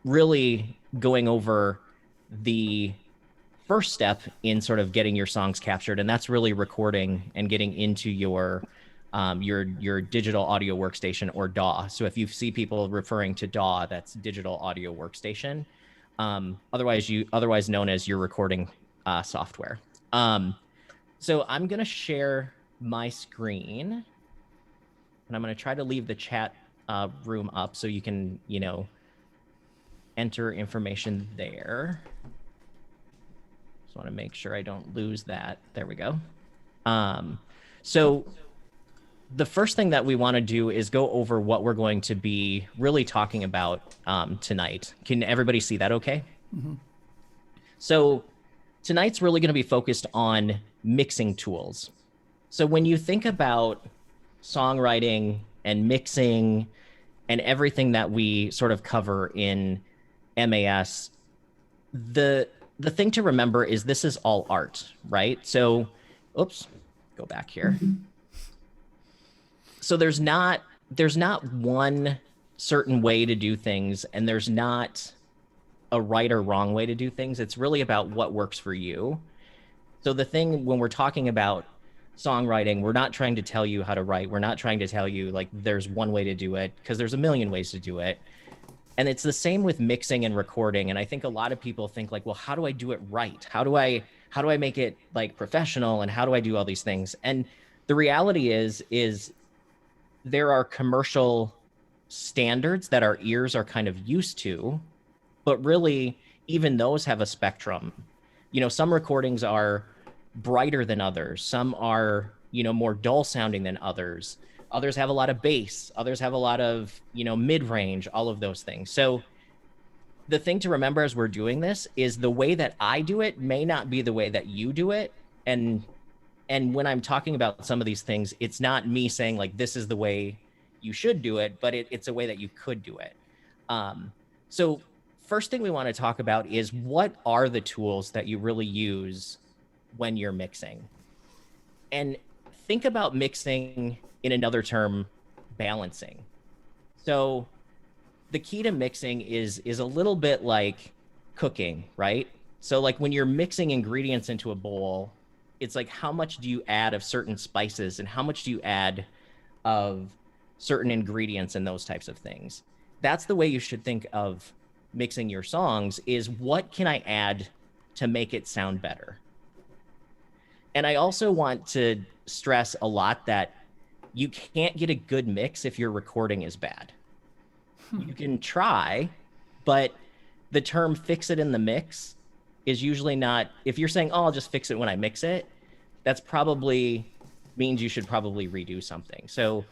really going over the first step in sort of getting your songs captured, and that's really recording and getting into your digital audio workstation, or DAW. So if you see people referring to DAW, that's digital audio workstation, otherwise known as your recording software. So I'm gonna share my screen, and I'm gonna try to leave the chat room up so you can enter information there. Just want to make sure I don't lose that. There we go. So the first thing that we want to do is go over what we're going to be really talking about tonight. Can everybody see that okay? Mm-hmm. So tonight's really going to be focused on mixing tools. So when you think about songwriting and mixing and everything that we sort of cover in MAS, the thing to remember is this is all art, right? So, oops, go back here. So there's not one certain way to do things, and there's not a right or wrong way to do things. It's really about what works for you. So the thing when we're talking about songwriting, we're not trying to tell you how to write. We're not trying to tell you like there's one way to do it, because there's a million ways to do it. And it's the same with mixing and recording. And I think a lot of people think like, well, how do I do it right? How do I make it like professional, and how do I do all these things? And the reality is there are commercial standards that our ears are kind of used to, but really even those have a spectrum. Some recordings are brighter than others. Some are, more dull sounding than others. Others have a lot of bass. Others have a lot of, mid-range, all of those things. So the thing to remember as we're doing this is the way that I do it may not be the way that you do it. And when I'm talking about some of these things, it's not me saying like, this is the way you should do it, but it's a way that you could do it. So first thing we want to talk about is what are the tools that you really use when you're mixing? And think about mixing in another term, balancing. So the key to mixing is a little bit like cooking, right? So like when you're mixing ingredients into a bowl, it's like how much do you add of certain spices and how much do you add of certain ingredients and those types of things. That's the way you should think of mixing your songs, is what can I add to make it sound better? And I also want to stress a lot that you can't get a good mix if your recording is bad. You can try, but the term fix it in the mix is usually not, if you're saying, oh, I'll just fix it when I mix it, that's probably means you should probably redo something. So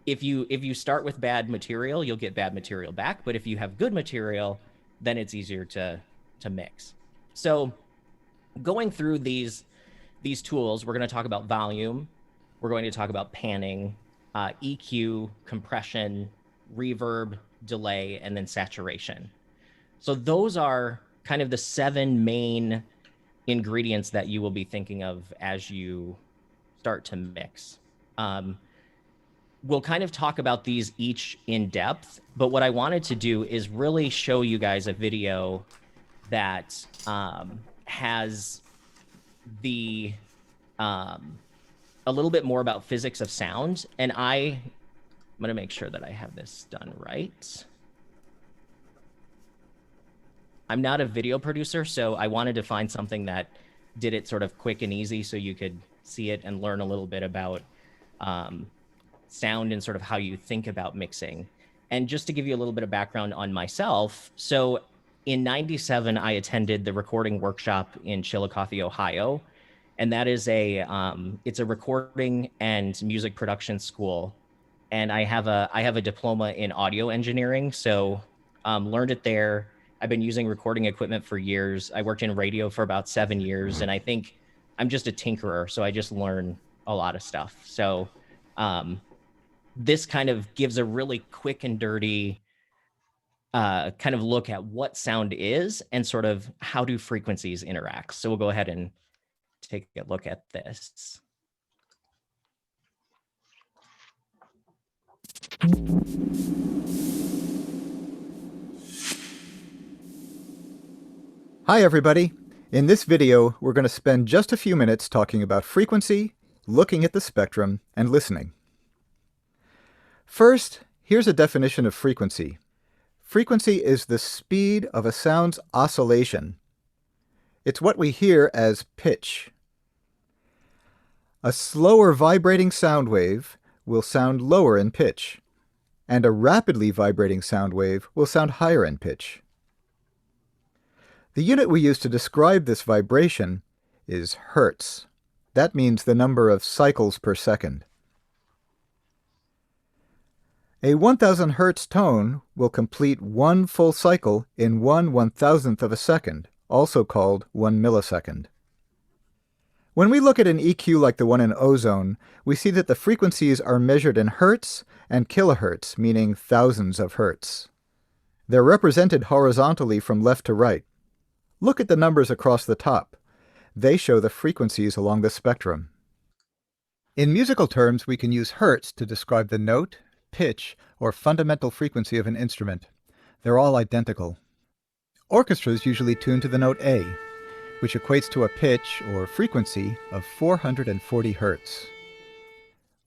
if you start with bad material, you'll get bad material back. But if you have good material, then it's easier to mix. So going through these tools, we're going to talk about volume. We're going to talk about panning, EQ, compression, reverb, delay, and then saturation. So those are kind of the 7 main ingredients that you will be thinking of as you start to mix. We'll kind of talk about these each in depth, but what I wanted to do is really show you guys a video that has the a little bit more about physics of sound, and I'm going to make sure that I have this done right. I'm not a video producer, so I wanted to find something that did it sort of quick and easy so you could see it and learn a little bit about sound and sort of how you think about mixing. And just to give you a little bit of background on myself, so in '97, I attended the recording workshop in Chillicothe, Ohio, and that is it's a recording and music production school. And I have a diploma in audio engineering, so learned it there. I've been using recording equipment for years. I worked in radio for about 7 years, and I think I'm just a tinkerer, so I just learn a lot of stuff. So this kind of gives a really quick and dirty kind of look at what sound is and sort of how do frequencies interact. So we'll go ahead and take a look at this. All right. So, what we're going to do is we're going to talk about the different tools that we use when we're mixing. And the first one is the mixing tool. So, the mixing tool is really just a tool that allows you to mix Hi everybody! In this video, we're going to spend just a few minutes talking about frequency, looking at the spectrum, and listening. First, here's a definition of frequency. Frequency is the speed of a sound's oscillation. It's what we hear as pitch. A slower vibrating sound wave will sound lower in pitch, and a rapidly vibrating sound wave will sound higher in pitch. The unit we use to describe this vibration is hertz. That means the number of cycles per second. A 1000 hertz tone will complete one full cycle in 1/1000th of a second, also called 1 millisecond. When we look at an EQ like the one in ozone, we see that the frequencies are measured in hertz and kilohertz, meaning thousands of hertz. They're represented horizontally from left to right. Look at the numbers across the top. They show the frequencies along the spectrum. In musical terms, we can use hertz to describe the note, pitch, or fundamental frequency of an instrument. They're all identical. Orchestras usually tune to the note A, which equates to a pitch, or frequency, of 440 hertz.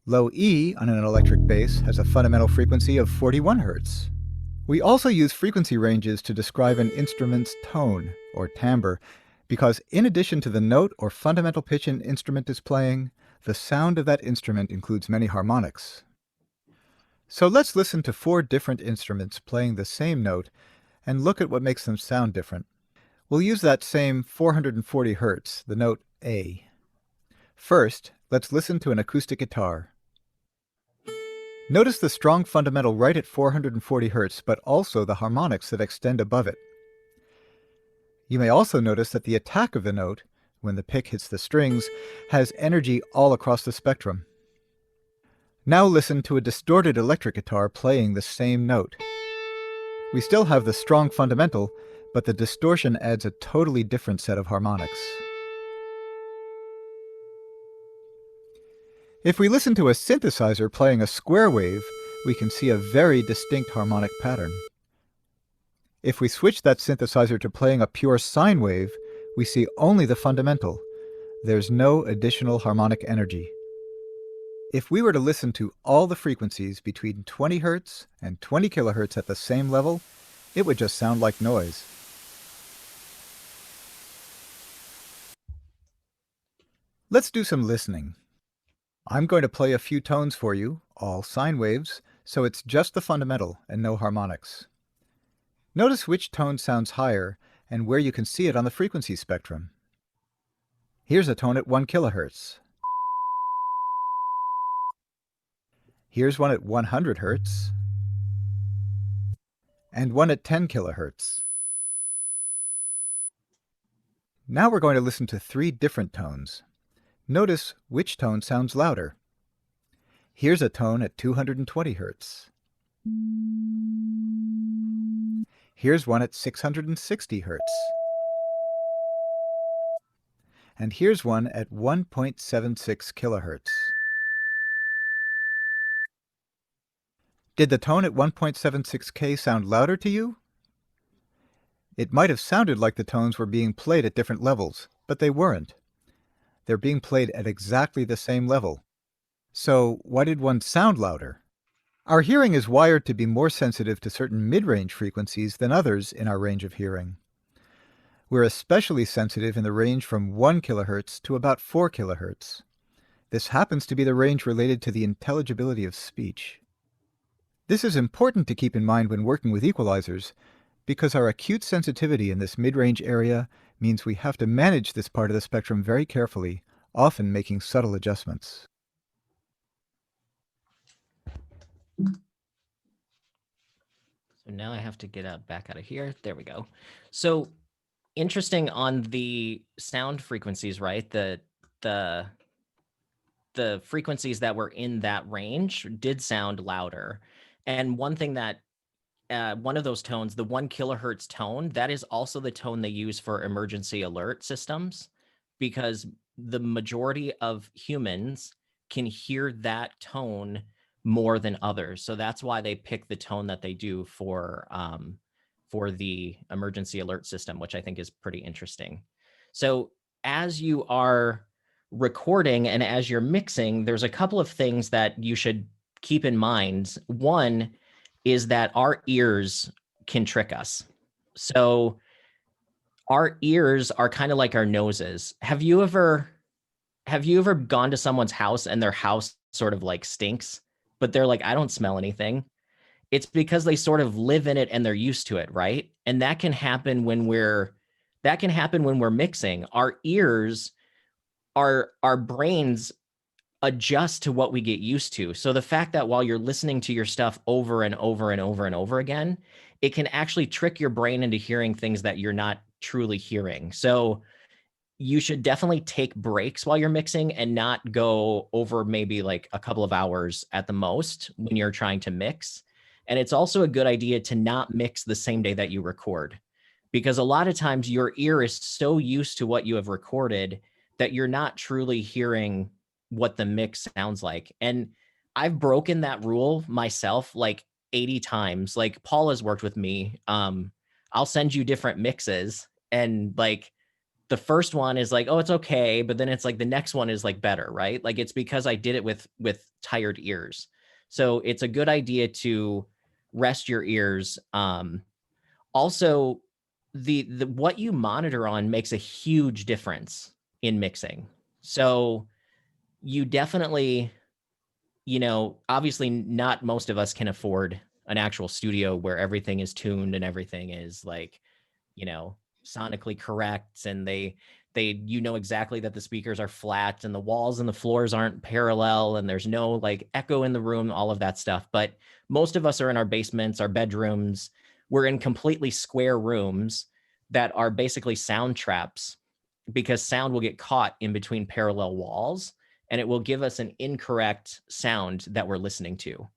Low E on an electric bass has a fundamental frequency of 41 hertz. We also use frequency ranges to describe an instrument's tone, or timbre, because in addition to the note or fundamental pitch an instrument is playing, the sound of that instrument includes many harmonics. So let's listen to 4 different instruments playing the same note and look at what makes them sound different. We'll use that same 440 hertz, the note A. First, let's listen to an acoustic guitar. Notice the strong fundamental right at 440 hertz, but also the harmonics that extend above it. You may also notice that the attack of the note, when the pick hits the strings, has energy all across the spectrum. Now listen to a distorted electric guitar playing the same note. We still have the strong fundamental, but the distortion adds a totally different set of harmonics. If we listen to a synthesizer playing a square wave, we can see a very distinct harmonic pattern. If we switch that synthesizer to playing a pure sine wave, we see only the fundamental. There's no additional harmonic energy. If we were to listen to all the frequencies between 20 Hz and 20 kHz at the same level, it would just sound like noise. Let's do some listening. I'm going to play a few tones for you, all sine waves, so it's just the fundamental and no harmonics. Notice which tone sounds higher and where you can see it on the frequency spectrum. Here's a tone at 1 kHz. Here's one at 100 Hz. And one at 10 kHz. Now we're going to listen to 3 different tones. Notice which tone sounds louder. Here's a tone at 220 Hz. Here's one at 660 Hz. And here's one at 1.76 kHz. Did the tone at 1.76K sound louder to you? It might have sounded like the tones were being played at different levels, but they weren't. They're being played at exactly the same level. So why did one sound louder? Our hearing is wired to be more sensitive to certain mid-range frequencies than others in our range of hearing. We're especially sensitive in the range from 1 kHz to about 4 kHz. This happens to be the range related to the intelligibility of speech. This is important to keep in mind when working with equalizers, because our acute sensitivity in this mid-range area means we have to manage this part of the spectrum very carefully, often making subtle adjustments. So now I have to get back out of here. There we go. So interesting on the sound frequencies, right? The frequencies that were in that range did sound louder. And one thing that one of those tones, the 1 kilohertz tone, that is also the tone they use for emergency alert systems, because the majority of humans can hear that tone more than others. So that's why they pick the tone that they do for the emergency alert system, which I think is pretty interesting. So as you are recording and as you're mixing, there's a couple of things that you should keep in mind. One is that our ears can trick us. So our ears are kind of like our noses. Have you ever gone to someone's house and their house sort of like stinks, but they're like, I don't smell anything? It's because they sort of live in it and they're used to it, right? And that can happen when we're mixing. Our ears, our brains adjust to what we get used to. So the fact that while you're listening to your stuff over and over and over and over again, it can actually trick your brain into hearing things that you're not truly hearing. So you should definitely take breaks while you're mixing and not go over maybe like a couple of hours at the most when you're trying to mix. And it's also a good idea to not mix the same day that you record, because a lot of times your ear is so used to what you have recorded that you're not truly hearing what the mix sounds like. And I've broken that rule myself like 80 times. Like Paul has worked with me. I'll send you different mixes, and like the first one is like, oh, it's okay, but then it's like the next one is like better, right? Like it's because I did it with tired ears. So it's a good idea to rest your ears. Also, the what you monitor on makes a huge difference in mixing. So you definitely, obviously not most of us can afford an actual studio where everything is tuned and everything is like, you know, sonically correct, and they exactly that the speakers are flat and the walls and the floors aren't parallel and there's no like echo in the room, all of that stuff. But most of us are in our basements, our bedrooms. We're in completely square rooms that are basically sound traps, because sound will get caught in between parallel walls and it will give us an incorrect sound that we're listening to.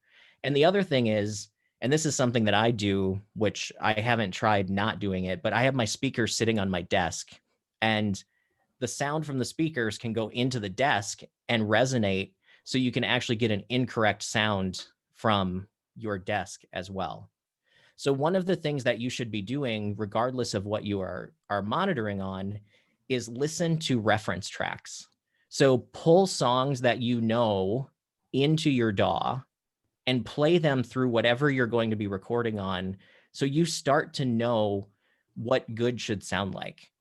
And the other thing is, and this is something that I do, which I haven't tried not doing it, but I have my speakers sitting on my desk, and the sound from the speakers can go into the desk and resonate. So you can actually get an incorrect sound from your desk as well. So one of the things that you should be doing, regardless of what you are monitoring on, is listen to reference tracks. So pull songs that you know into your DAW and play them through whatever you're going to be recording on, so you start to know what good should sound like.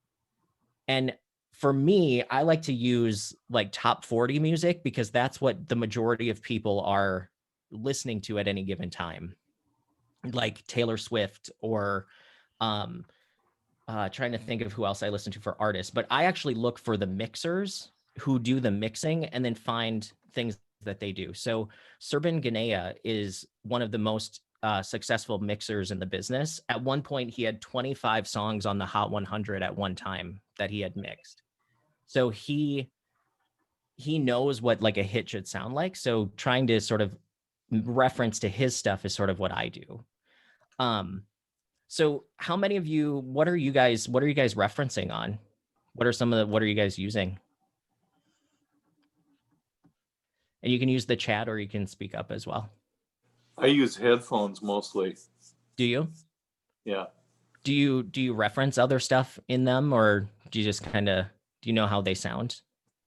And for me, I like to use like top 40 music because that's what the majority of people are listening to at any given time, like Taylor Swift or um, trying to think of who else I listen to for artists. But I actually look for the mixers who do the mixing and then find things that they do. So Serban Ganea is one of the most successful mixers in the business. At one point, he had 25 songs on the Hot 100 at one time that he had mixed. So he knows what like a hit should sound like. So trying to sort of reference to his stuff is sort of what I do. So how many of you, what are you guys referencing on? What are you guys using? And you can use the chat or you can speak up as well. I use headphones mostly. Do you? Yeah. Do you reference other stuff in them, or do you just do you know how they sound?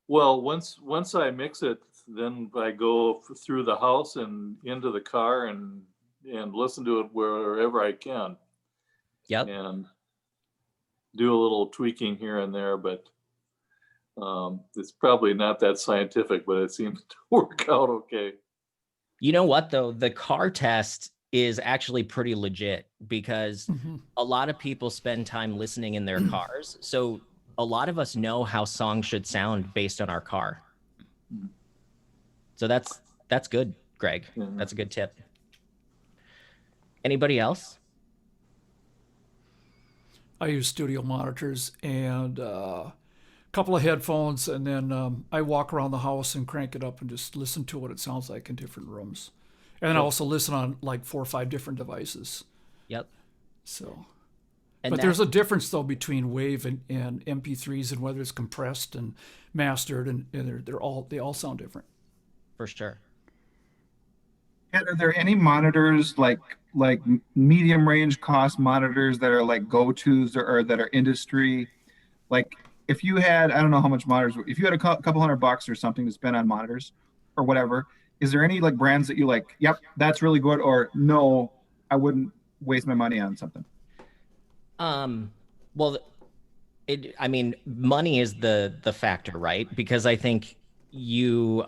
Well, once I mix it, then I go through the house and into the car and listen to it wherever I can Yep. and do a little tweaking here and there, but it's probably not that scientific, but it seems to work out okay. You know what though? The car test is actually pretty legit because a lot of people spend time listening in their cars. So a lot of us know how songs should sound based on our car. So that's good, Greg. Yeah. That's a good tip. Anybody else? I use studio monitors and a couple of headphones, and then I walk around the house and crank it up and just listen to what it sounds like in different rooms. And then I also listen on like 4 or 5 different devices. Yep. So, And but there's a difference though between WAV and MP3s, and whether it's compressed and mastered, and they all sound different. for sure. Chad, are there any monitors like medium range cost monitors that are like go-tos or that are industry? Like if you had, I don't know how much monitors, if you had a couple $100 or something to spend on monitors or whatever, is there any like brands that you like, yep, that's really good, or no, I wouldn't waste my money on something? Um, well, I mean, money is the factor, right? Because I think you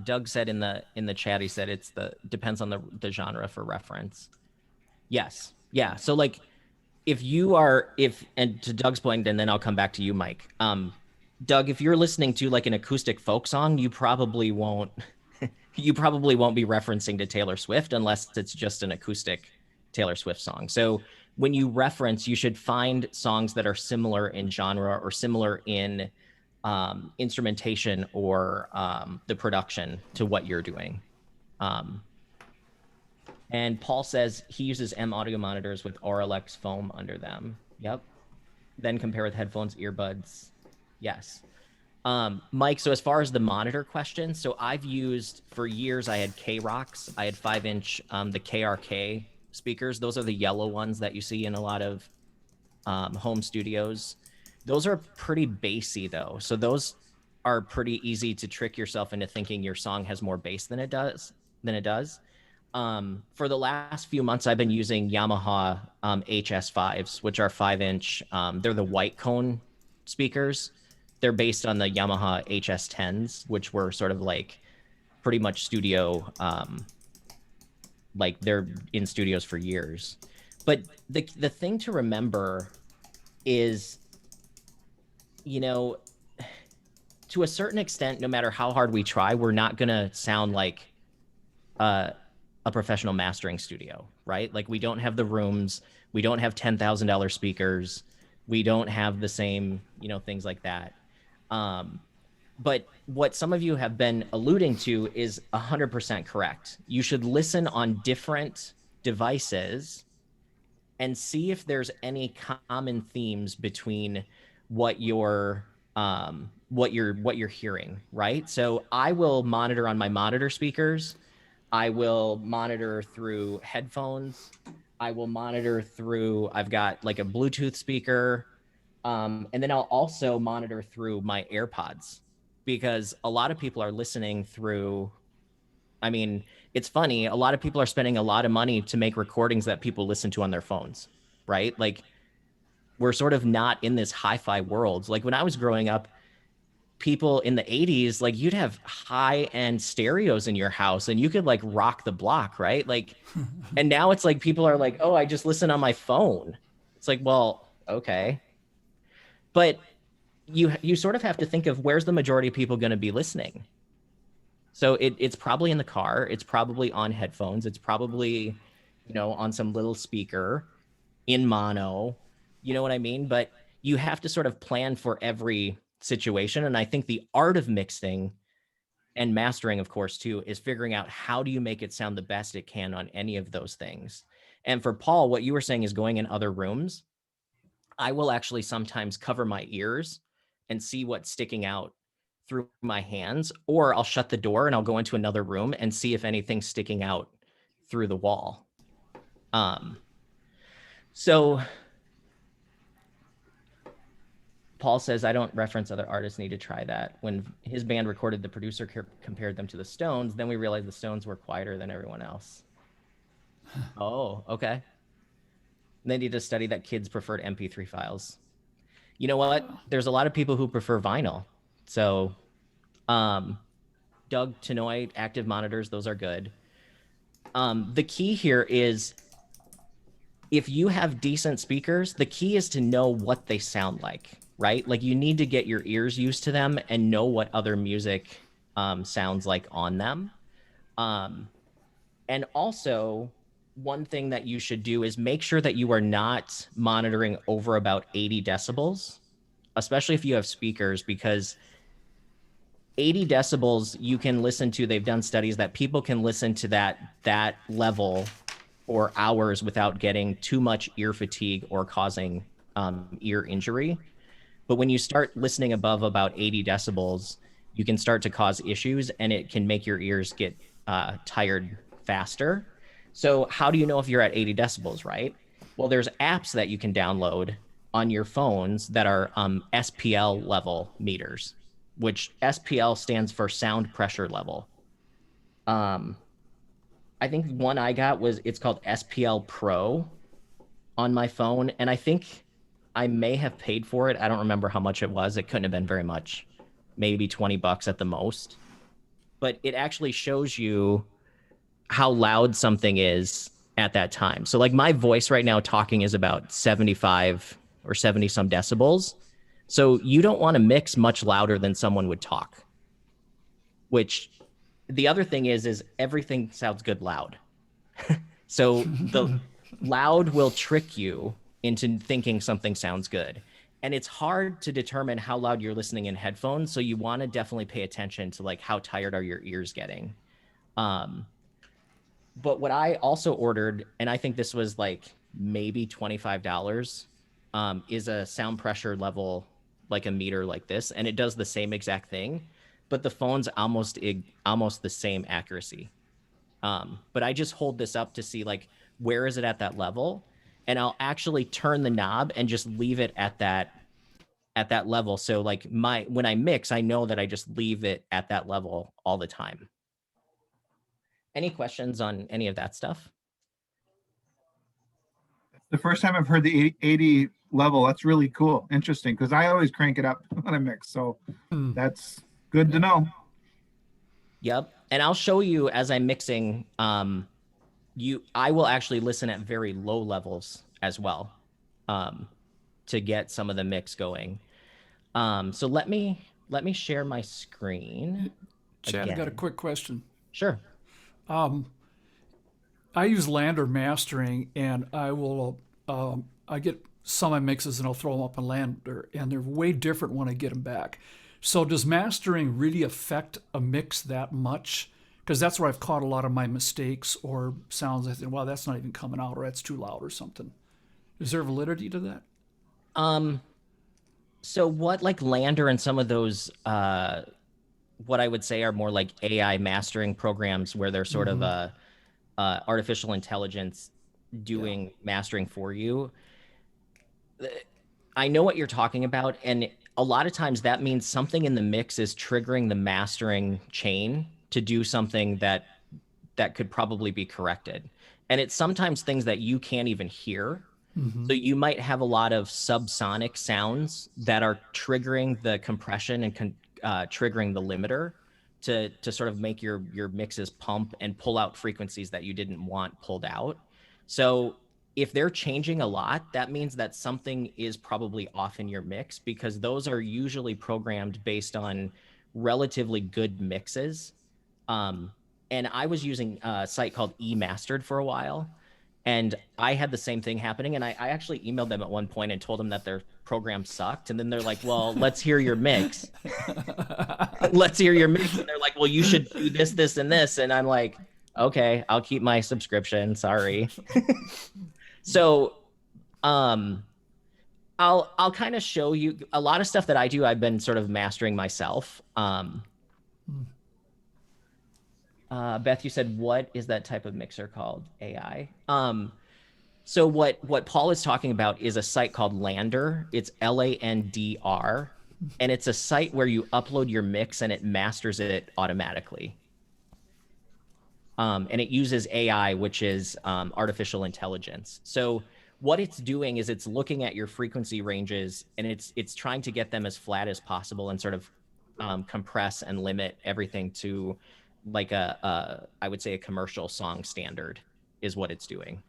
Doug said in the chat, he said it's the depends on the genre for reference. Yes. Yeah. So like if you are if and to Doug's point, and then I'll come back to you, Mike. Doug, if you're listening to like an acoustic folk song, you probably won't be referencing to Taylor Swift unless it's just an acoustic Taylor Swift song. So when you reference, you should find songs that are similar in genre or similar in instrumentation or the production to what you're doing. Um, and Paul says he uses M audio monitors with RLX foam under them. Yep. Then compare with headphones, earbuds. Yes. Mike, so as far as the monitor question, so I've used for years, I had K-Rocks. I had 5-inch, the KRK speakers. Those are the yellow ones that you see in a lot of home studios. Those are pretty bassy though. So those are pretty easy to trick yourself into thinking your song has more bass than it does. For the last few months, I've been using Yamaha HS5s, which are 5-inch. They're the white cone speakers. They're based on the Yamaha HS10s, which were sort of like pretty much studio, like they're in studios for years. But the thing to remember is, you know, to a certain extent, no matter how hard we try, we're not gonna sound like uh, a professional mastering studio, right? Like we don't have the rooms, we don't have $10,000 speakers, we don't have the same, things like that. Um, but what some of you have been alluding to is 100% correct. You should listen on different devices and see if there's any common themes between what you're hearing, right? So I will monitor on my monitor speakers. I will monitor through headphones. I will monitor through, I've got like a Bluetooth speaker. And then I'll also monitor through my AirPods because a lot of people are listening through. I mean, it's funny. A lot of people are spending a lot of money to make recordings that people listen to on their phones, right? Like we're sort of not in this hi-fi world. Like when I was growing up, people in the 80s, like you'd have high-end stereos in your house and you could like rock the block, right? Like, and now it's like people are like, oh, I just listen on my phone. It's like, well, okay. But you sort of have to think of where's the majority of people going to be listening. So it's probably in the car, it's probably on headphones, it's probably on some little speaker in mono. You know what I mean? But you have to sort of plan for every situation. And I think the art of mixing and mastering, of course, too, is figuring out how do you make it sound the best it can on any of those things. And for Paul, what you were saying is going in other rooms. I will actually sometimes cover my ears and see what's sticking out through my hands, or I'll shut the door and I'll go into another room and see if anything's sticking out through the wall. So Paul says, I don't reference other artists, need to try that. When his band recorded, the producer compared them to the Stones. Then we realized the Stones were quieter than everyone else. Oh, okay. They need to study that kids preferred MP3 files. You know what? There's a lot of people who prefer vinyl. So, Doug Tenoy, active monitors, those are good. The key here is if you have decent speakers, the key is to know what they sound like, right? Like you need to get your ears used to them and know what other music sounds like on them. And also, one thing that you should do is make sure that you are not monitoring over about 80 decibels, especially if you have speakers, because 80 decibels you can listen to. They've done studies that people can listen to that level for hours without getting too much ear fatigue or causing ear injury. But when you start listening above about 80 decibels, you can start to cause issues, and it can make your ears get tired faster. So how do you know if you're at 80 decibels, right? Well, there's apps that you can download on your phones that are SPL level meters, which SPL stands for sound pressure level. Um, I think one I got was it's called SPL Pro on my phone, and I think I may have paid for it. I don't remember how much it was. It couldn't have been very much, maybe $20 at the most. But it actually shows you how loud something is at that time. So like my voice right now talking is about 75 or 70 some decibels. So you don't want to mix much louder than someone would talk. Which the other thing is everything sounds good loud. So the loud will trick you into thinking something sounds good. And it's hard to determine how loud you're listening in headphones. So you want to definitely pay attention to like how tired are your ears getting. Um, but what I also ordered, and I think this was like maybe $25, is a sound pressure level, like a meter like this, and it does the same exact thing, but the phone's almost the same accuracy. But I just hold this up to see like where is it at that level, and I'll actually turn the knob and just leave it at that level. So like when I mix, I know that I just leave it at that level all the time. Any questions on any of that stuff? The first time I've heard the 80 level. That's really cool. Interesting. Because I always crank it up when I mix. So that's good to know. Yep. And I'll show you as I'm mixing. I will actually listen at very low levels as well, to get some of the mix going. So let me share my screen Chad, I got a again. quick question. Sure. I use Lander mastering, and I get some of my mixes and I'll throw them up on Lander, and they're way different when I get them back. So does mastering really affect a mix that much? Because that's where I've caught a lot of my mistakes or sounds. I think, well, that's not even coming out, or that's too loud, or something. Is there validity to that? Um, so what like Lander and some of those what I would say are more like AI mastering programs where they're sort of a artificial intelligence Yeah. doing mastering for you. I know what you're talking about, and a lot of times that means something in the mix is triggering the mastering chain to do something that could probably be corrected. And it's sometimes things that you can't even hear. So you might have a lot of subsonic sounds that are triggering the compression and triggering the limiter to sort of make your mixes pump and pull out frequencies that you didn't want pulled out. So if they're changing a lot, that means that something is probably off in your mix, because those are usually programmed based on relatively good mixes. Um, and I was using a site called eMastered for a while, and I had the same thing happening. And I actually emailed them at one point and told them that their program sucked. And then they're like, well, let's hear your mix. Let's hear your mix. And they're like, well, you should do this, this, and this. And I'm like, okay, I'll keep my subscription. Sorry. So um I'll kind of show you a lot of stuff that I do. I've been sort of mastering myself. Beth, you said, what is that type of mixer called? AI. So what Paul is talking about is a site called Lander. It's Landr, and it's a site where you upload your mix and it masters it automatically. And it uses AI, which is artificial intelligence. So what it's doing is it's looking at your frequency ranges, and it's trying to get them as flat as possible and sort of compress and limit everything to like I would say a commercial song standard is what it's doing.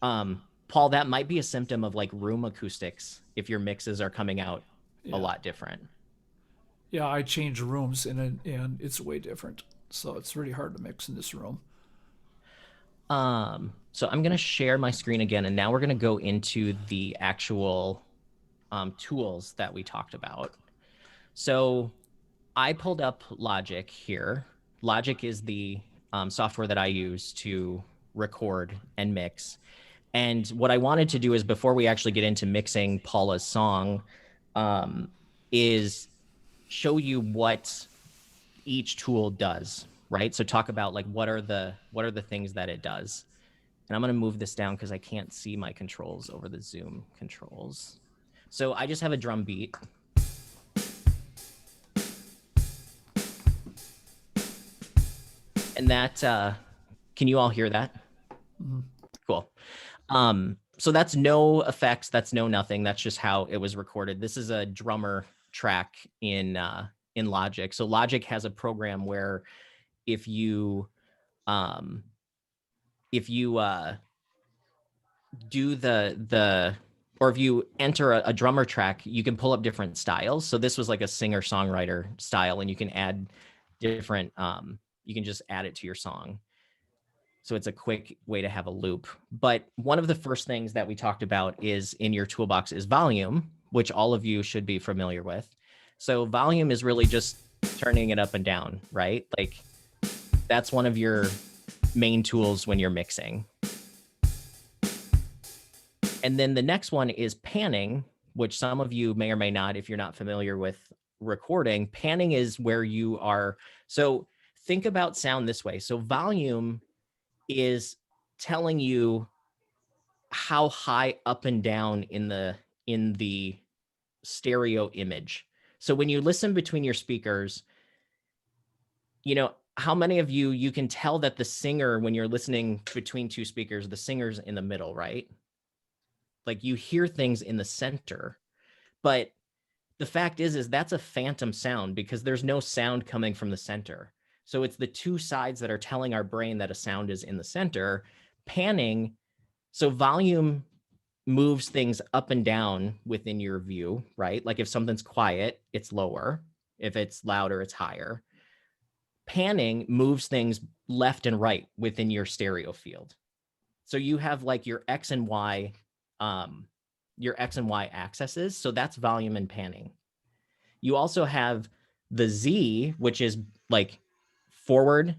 Paul, that might be a symptom of like room acoustics if your mixes are coming out a Yeah. lot different. Yeah, I change rooms, and it's way different. So it's really hard to mix in this room. So I'm gonna share my screen again, and now we're gonna go into the actual tools that we talked about. So I pulled up Logic here. Logic is the software that I use to record and mix. And what I wanted to do is, before we actually get into mixing Paula's song, is show you what each tool does, right? So talk about like what are the things that it does. And I'm going to move this down because I can't see my controls over the Zoom controls. So I just have a drum beat. And that, can you all hear that? Mhm. Cool. So that's no effects, that's no nothing. That's just how it was recorded. This is a drummer track in Logic. So Logic has a program where if you do the or if you enter a drummer track, you can pull up different styles. So this was like a singer-songwriter style, and you can add different you can just add it to your song. So it's a quick way to have a loop. But one of the first things that we talked about is in your toolbox is volume, which all of you should be familiar with. So volume is really just turning it up and down, right? Like that's one of your main tools when you're mixing. And then the next one is panning, which some of you may or may not, if you're not familiar with recording. Panning is where you are. So think about sound this way. So volume is telling you how high up and down in the stereo image. So when you listen between your speakers, how many of you can tell that the singer, when you're listening between two speakers, the singer's in the middle, right? Like you hear things in the center, but the fact is that's a phantom sound because there's no sound coming from the center. So it's the two sides that are telling our brain that a sound is in the center. Panning, so volume moves things up and down within your view, right? Like if something's quiet, it's lower. If it's louder, it's higher. Panning moves things left and right within your stereo field. So you have like your X and Y axes. So that's volume and panning. You also have the Z, which is like forward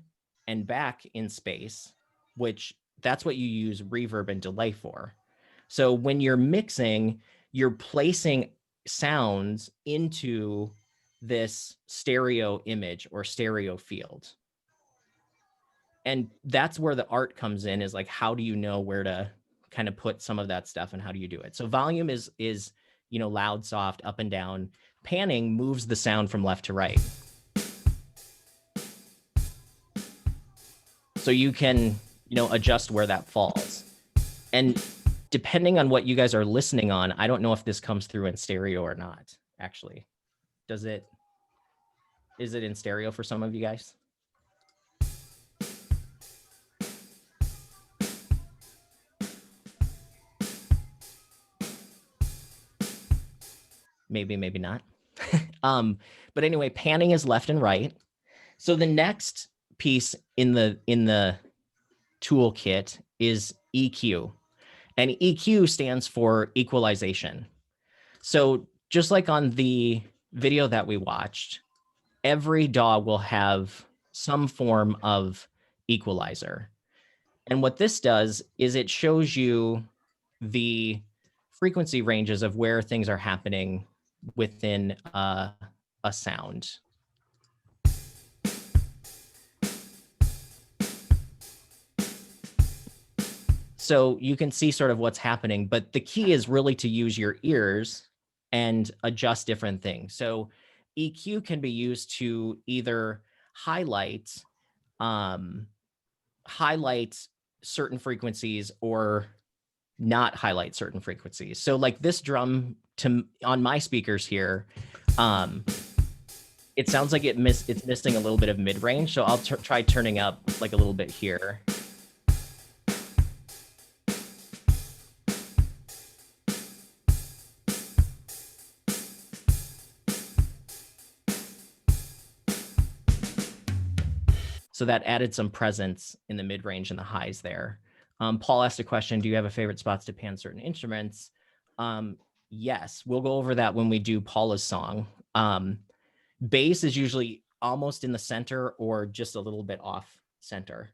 and back in space, which that's what you use reverb and delay for. So when you're mixing, you're placing sounds into this stereo image or stereo field. And that's where the art comes in, is like, how do you know where to kind of put some of that stuff and how do you do it? So volume is loud, soft, up and down. Panning moves the sound from left to right. So you can, adjust where that falls. And depending on what you guys are listening on, I don't know if this comes through in stereo or not, actually. Is it in stereo for some of you guys? Maybe, maybe not. But anyway, panning is left and right. So the next piece in the toolkit is EQ. And EQ stands for equalization. So just like on the video that we watched, every DAW will have some form of equalizer. And what this does is it shows you the frequency ranges of where things are happening within a sound. So you can see sort of what's happening, but the key is really to use your ears and adjust different things. So EQ can be used to either highlight certain frequencies or not highlight certain frequencies. So like this drum on my speakers here, it sounds like it's missing a little bit of mid-range. So I'll try turning up like a little bit here. So that added some presence in the mid-range and the highs there. Paul asked a question, do you have a favorite spots to pan certain instruments? Yes, we'll go over that when we do Paula's song. Bass is usually almost in the center or just a little bit off center.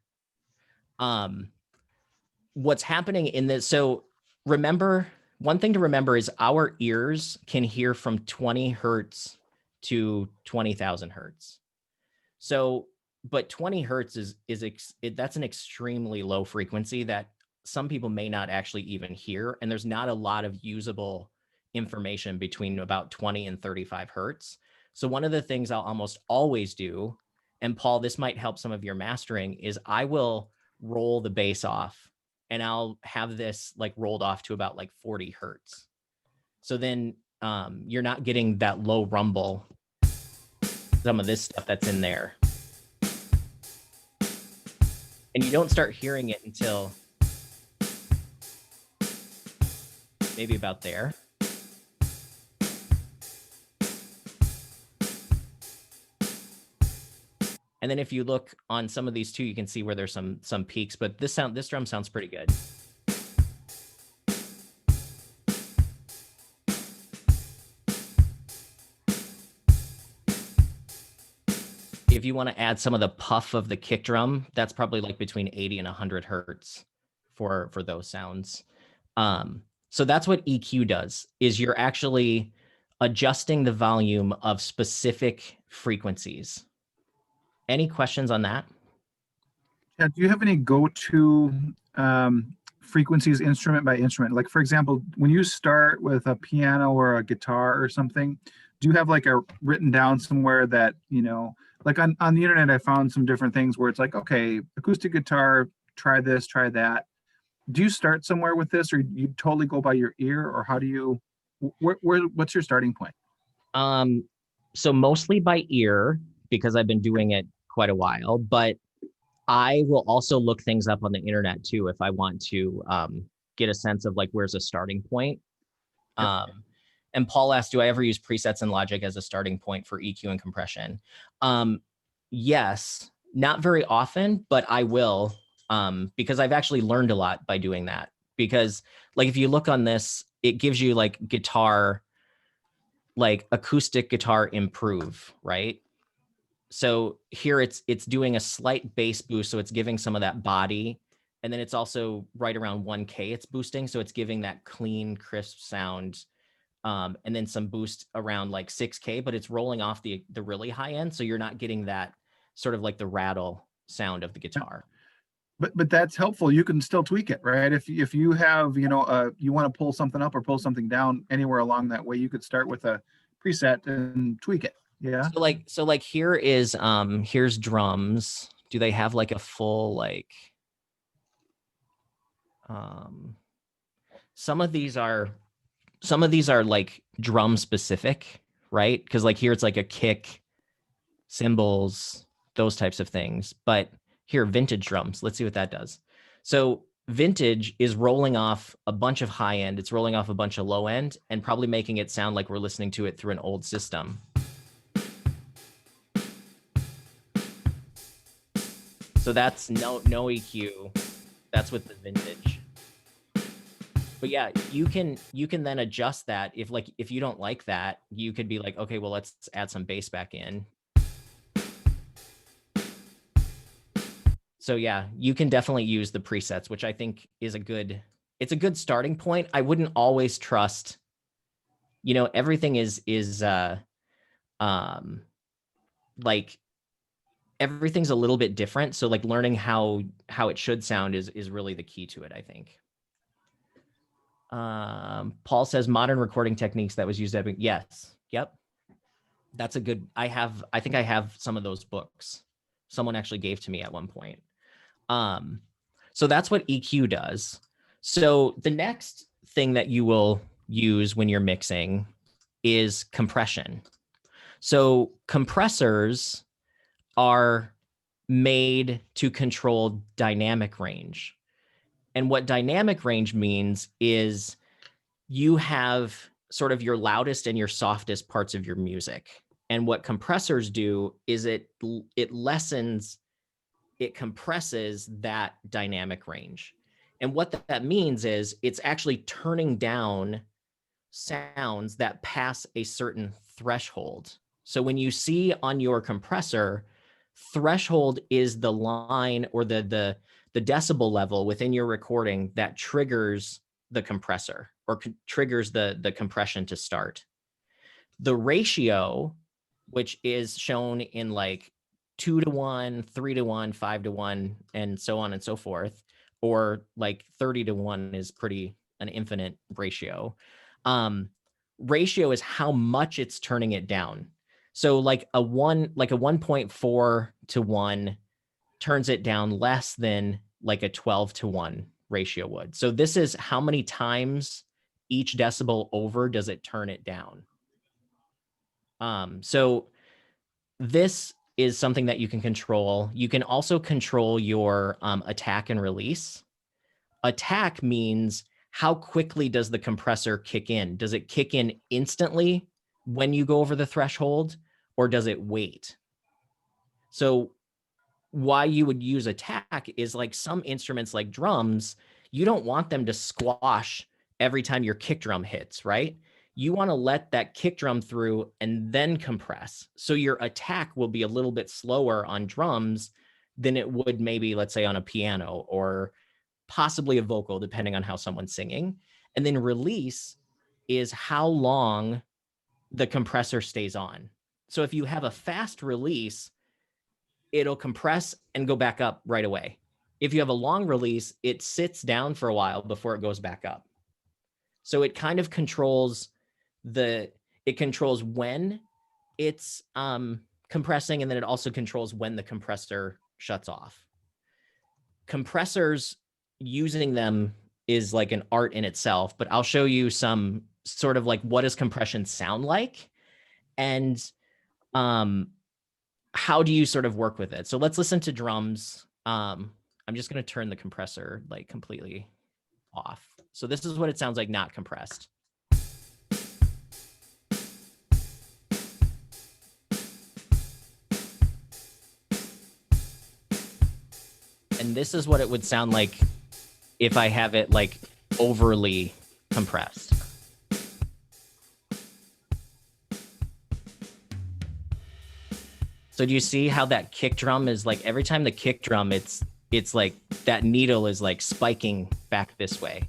What's happening in this, so remember, one thing to remember is our ears can hear from 20 hertz to 20,000 hertz. So, but 20 hertz that's an extremely low frequency that some people may not actually even hear. And there's not a lot of usable information between about 20 and 35 hertz. So one of the things I'll almost always do, and Paul, this might help some of your mastering, is I will roll the bass off and I'll have this like rolled off to about like 40 hertz. So then you're not getting that low rumble, some of this stuff that's in there. And you don't start hearing it until maybe about there. And then if you look on some of these too, you can see where there's some peaks, but this drum sounds pretty good. If you want to add some of the puff of the kick drum, that's probably like between 80 and 100 hertz for those sounds. So that's what EQ does, is you're actually adjusting the volume of specific frequencies. Any questions on that? Chad, do you have any go-to frequencies instrument by instrument? Like, for example, when you start with a piano or a guitar or something, do you have like a written down somewhere that, you know, like on the internet, I found some different things where it's like, okay, acoustic guitar, try this, try that. Do you start somewhere with this, or you totally go by your ear, or how do you, what's your starting point? So mostly by ear, because I've been doing it quite a while, but I will also look things up on the internet too if I want to get a sense of like where's a starting point. Yep. And Paul asked, do I ever use presets in Logic as a starting point for EQ and compression? Yes, not very often, but I will, because I've actually learned a lot by doing that. Because like if you look on this, it gives you like guitar, like acoustic guitar improve, right? So here it's doing a slight bass boost, so it's giving some of that body, and then it's also right around 1K it's boosting, so it's giving that clean, crisp sound, and then some boost around like 6K, but it's rolling off the really high end, so you're not getting that sort of like the rattle sound of the guitar. But that's helpful. You can still tweak it, right? If you have, you know, you want to pull something up or pull something down anywhere along that way, you could start with a preset and tweak it. Yeah. So like here is here's drums. Do they have like a full like some of these are like drum specific, right? Because like here it's like a kick, cymbals, those types of things. But here, vintage drums. Let's see what that does. So vintage is rolling off a bunch of high end. It's rolling off a bunch of low end and probably making it sound like we're listening to it through an old system. So that's no EQ. That's with the vintage. But yeah, you can then adjust that. If you don't like that, you could be like, okay, well, let's add some bass back in. So yeah, you can definitely use the presets, which I think is it's a good starting point. I wouldn't always trust, you know, everything is like everything's a little bit different. So like learning how it should sound is really the key to it, I think. Paul says modern recording techniques that was used at, yes. Yep. That's a good, I think I have some of those books. Someone actually gave to me at one point. So that's what EQ does. So the next thing that you will use when you're mixing is compression. So compressors are made to control dynamic range. And what dynamic range means is you have sort of your loudest and your softest parts of your music. And what compressors do is it compresses that dynamic range. And what that means is it's actually turning down sounds that pass a certain threshold. So when you see on your compressor, threshold is the line or the decibel level within your recording that triggers the compressor or triggers the compression to start. The ratio which is shown in like 2-to-1, 3-to-1, 5-to-1, and so on and so forth, or like 30-to-1 is pretty an infinite ratio. Ratio is how much it's turning it down. So like a 1.4-to-1 turns it down less than like a 12-to-1 ratio would. So this is how many times each decibel over does it turn it down. So this is something that you can control. You can also control your attack and release. Attack means how quickly does the compressor kick in? Does it kick in instantly when you go over the threshold, or does it wait? So why you would use attack is like some instruments like drums, you don't want them to squash every time your kick drum hits, right? You want to let that kick drum through and then compress. So your attack will be a little bit slower on drums than it would maybe, let's say, on a piano or possibly a vocal, depending on how someone's singing. And then release is how long the compressor stays on. So if you have a fast release, it'll compress and go back up right away. If you have a long release, it sits down for a while before it goes back up. So it kind of controls it controls when it's compressing, and then it also controls when the compressor shuts off. Compressors, using them is like an art in itself, but I'll show you some sort of like what does compression sound like, and how do you sort of work with it? So let's listen to drums. I'm just going to turn the compressor like completely off. So this is what it sounds like not compressed. And this is what it would sound like if I have it like overly compressed. So do you see how that kick drum is like every time the kick drum, it's like that needle is like spiking back this way.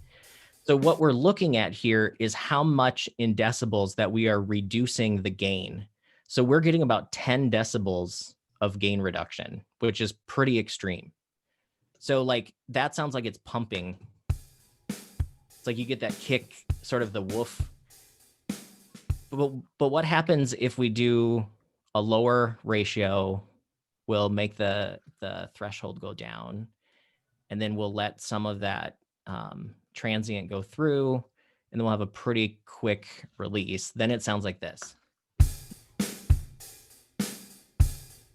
So what we're looking at here is how much in decibels that we are reducing the gain. So we're getting about 10 decibels of gain reduction, which is pretty extreme. So like that sounds like it's pumping. It's like you get that kick, sort of the woof. But what happens if we do a lower ratio? We'll make the threshold go down, and then we'll let some of that transient go through, and then we'll have a pretty quick release. Then it sounds like this.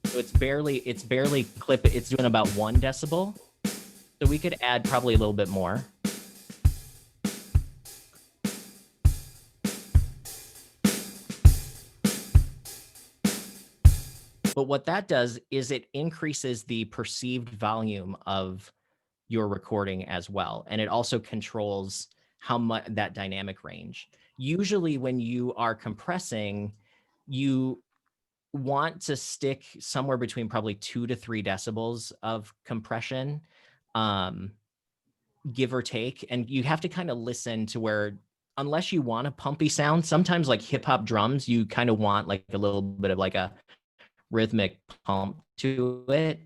So it's barely clip. It's doing about 1 decibel. So we could add probably a little bit more. But what that does is it increases the perceived volume of your recording as well. And it also controls how much that dynamic range. Usually when you are compressing, you want to stick somewhere between probably 2 to 3 decibels of compression, give or take. And you have to kind of listen to where, unless you want a pumpy sound, sometimes like hip hop drums, you kind of want like a little bit of like a rhythmic pump to it.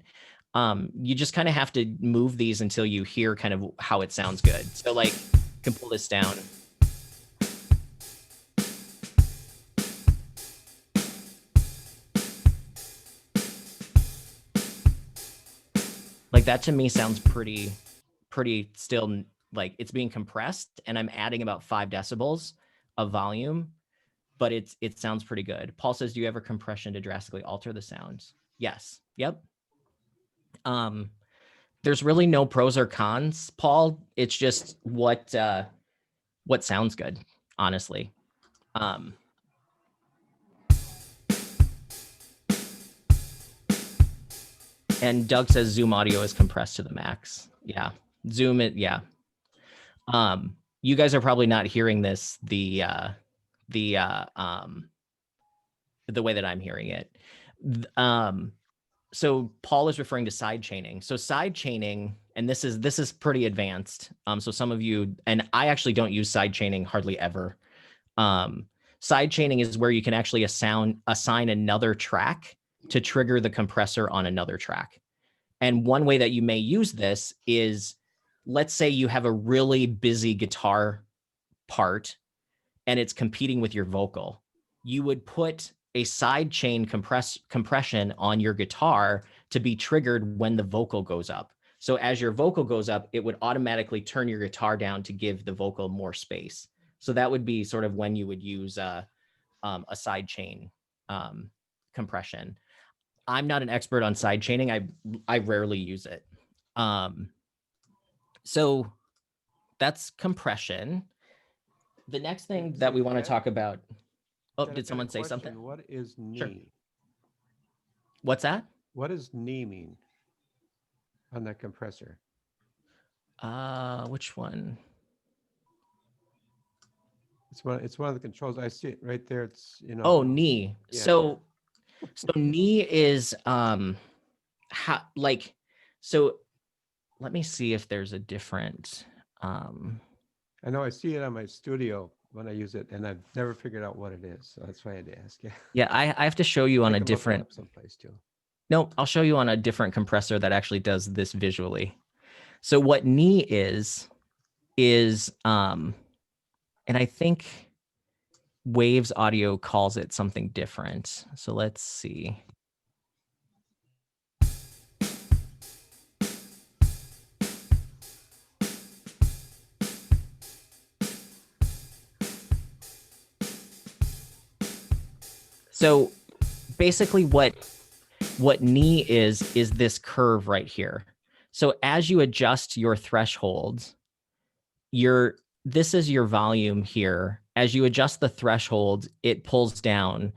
You just kind of have to move these until you hear kind of how it sounds good. So like, you can pull this down. Like that to me sounds pretty still, like it's being compressed, and I'm adding about 5 decibels of volume, but it sounds pretty good. Paul says, do you ever compression to drastically alter the sounds? Yes. Yep. There's really no pros or cons, Paul. It's just what sounds good, honestly. And Doug says Zoom audio is compressed to the max. Yeah. Zoom it. Yeah. You guys are probably not hearing this the way that I'm hearing it. So Paul is referring to side chaining. So side chaining, and this is pretty advanced. So some of you, and I actually don't use side chaining hardly ever. Side chaining is where you can actually assign another track to trigger the compressor on another track. And one way that you may use this is, let's say you have a really busy guitar part and it's competing with your vocal. You would put a side chain compression on your guitar to be triggered when the vocal goes up. So as your vocal goes up, it would automatically turn your guitar down to give the vocal more space. So that would be sort of when you would use a side chain compression. I'm not an expert on side chaining. I rarely use it. So that's compression. The next thing that we want to talk about. Oh, did someone say something? What is knee? Sure. What's that? What does knee mean on that compressor? Which one? It's one of the controls. I see it right there. It's, you know. Oh, knee. Yeah. So knee is so let me see if there's a different I know I see it on my studio when I use it, and I've never figured out what it is. So that's why I had to ask. Yeah. Yeah, I have to show you on I a can look it different. up someplace too. No, I'll show you on a different compressor that actually does this visually. So what knee is and I think Waves Audio calls it something different. So let's see. So basically what knee is this curve right here. So as you adjust your thresholds, this is your volume here. As you adjust the threshold, it pulls down,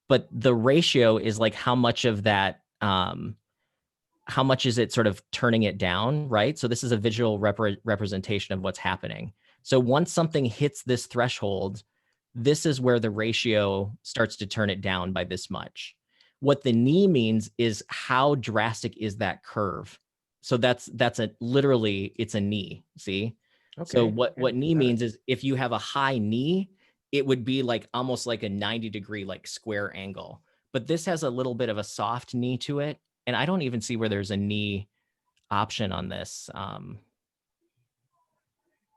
but the ratio is like how much of that, how much is it sort of turning it down, right? So this is a visual representation of what's happening. So once something hits this threshold, this is where the ratio starts to turn it down by this much. What the knee means is how drastic is that curve. So that's literally, it's a knee, see? Okay. So what knee got it. means is if you have a high knee, it would be like almost like a 90-degree like square angle. But this has a little bit of a soft knee to it. And I don't even see where there's a knee option on this. I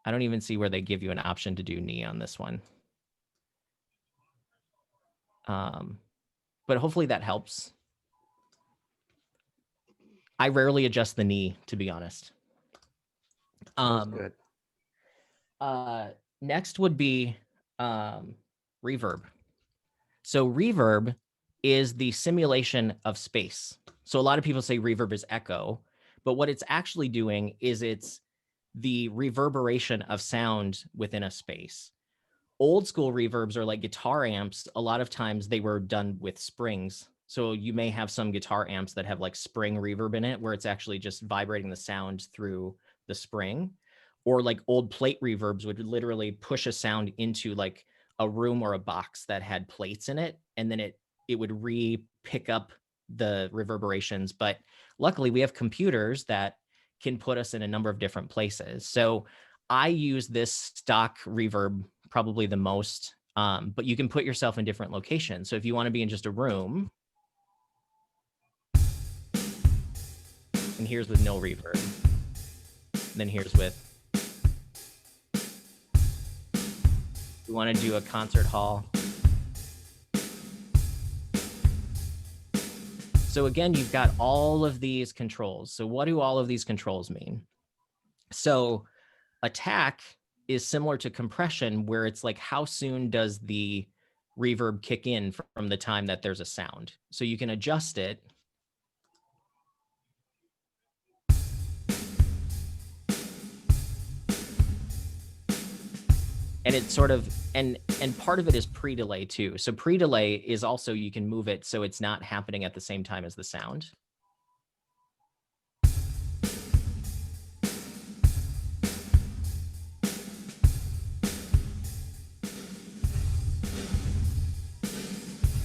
don't even see where they give you an option to do knee on this one. But hopefully that helps. I rarely adjust the knee, to be honest. Sounds good. Next would be reverb. So reverb is the simulation of space. So a lot of people say reverb is echo, but what it's actually doing is it's the reverberation of sound within a space. Old school reverbs are like guitar amps. A lot of times they were done with springs. So you may have some guitar amps that have like spring reverb in it, where it's actually just vibrating the sound through the spring. Or like old plate reverbs would literally push a sound into like a room or a box that had plates in it, and then it would pick up the reverberations. But luckily we have computers that can put us in a number of different places. So I use this stock reverb probably the most, but you can put yourself in different locations. So if you want to be in just a room, and here's with no reverb, then here's with, you want to do a concert hall. So again, you've got all of these controls. So what do all of these controls mean? So attack is similar to compression, where it's like how soon does the reverb kick in from the time that there's a sound. So you can adjust it. And it's sort of, and part of it is pre-delay too. So pre-delay is also, you can move it so it's not happening at the same time as the sound.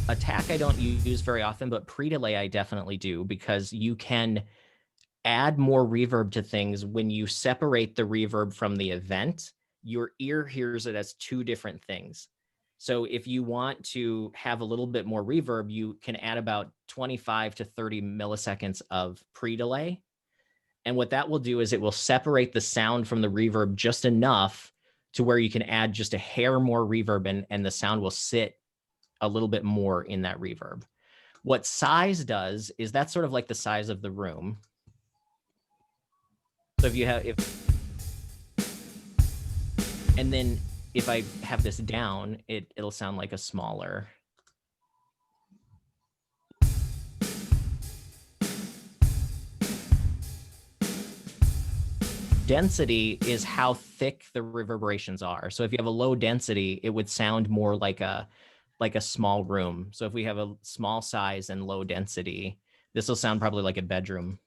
Attack I don't use very often, but pre-delay I definitely do, because you can add more reverb to things. When you separate the reverb from the event, your ear hears it as two different things. So if you want to have a little bit more reverb, you can add about 25 to 30 milliseconds of pre-delay. And what that will do is it will separate the sound from the reverb just enough to where you can add just a hair more reverb, and the sound will sit a little bit more in that reverb. What size does is that's sort of like the size of the room. So and then if I have this down, it'll sound like a smaller. Density is how thick the reverberations are. So if you have a low density, it would sound more like a small room. So if we have a small size and low density, this will sound probably like a bedroom.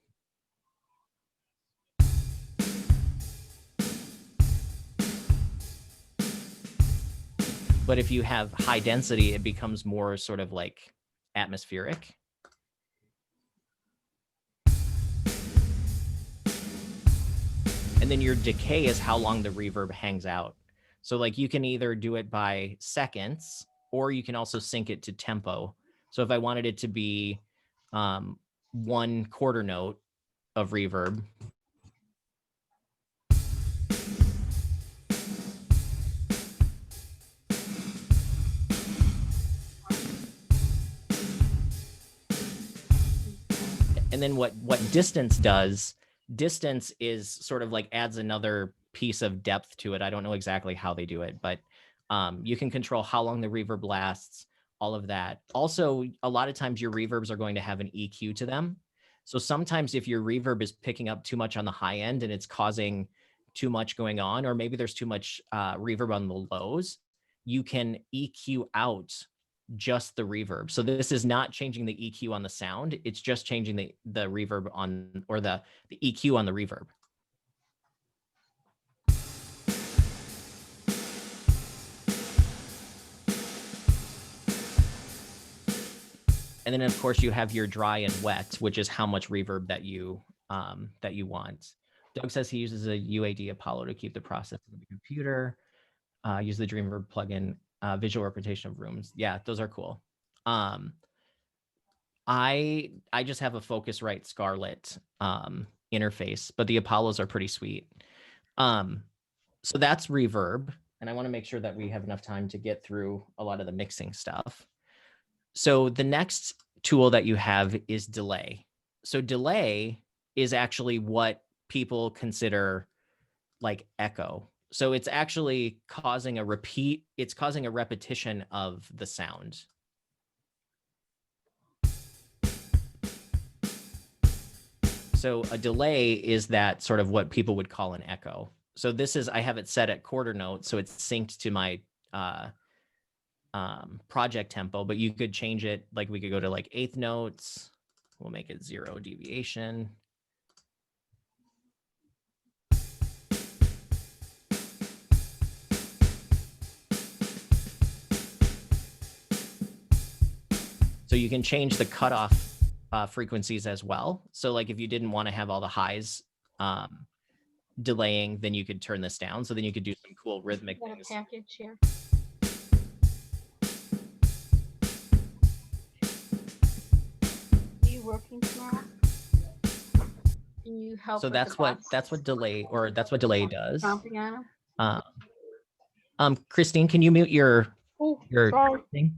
But if you have high density, it becomes more sort of like atmospheric. And then your decay is how long the reverb hangs out. So like you can either do it by seconds, or you can also sync it to tempo. So if I wanted it to be 1 quarter note of reverb, and then what distance does, distance is sort of like adds another piece of depth to it. I don't know exactly how they do it, but you can control how long the reverb lasts, all of that. Also, a lot of times your reverbs are going to have an EQ to them. So sometimes if your reverb is picking up too much on the high end and it's causing too much going on, or maybe there's too much reverb on the lows, you can EQ out just the reverb. So this is not changing the EQ on the sound. It's just changing the reverb on, or the EQ on the reverb. And then of course you have your dry and wet, which is how much reverb that you want. Doug says he uses a UAD Apollo to keep the process of the computer. Use the Dreamverb plugin, visual representation of rooms. Yeah, those are cool. I just have a Focusrite Scarlett interface, but the Apollos are pretty sweet. So that's reverb, and I want to make sure that we have enough time to get through a lot of the mixing stuff. So the next tool that you have is delay. So delay is actually what people consider like echo. So it's actually causing a repetition of the sound. So a delay is that sort of what people would call an echo. So this is, I have it set at quarter note, so it's synced to my project tempo, but you could change it, like we could go to like eighth notes. We'll make it 0 deviation. So you can change the cutoff frequencies as well. So like if you didn't want to have all the highs delaying, then you could turn this down. So then you could do some cool rhythmic things. Package here. Are you working tomorrow? Can you help? So that's what delay, or that's what delay does. Christine, can you mute your thing?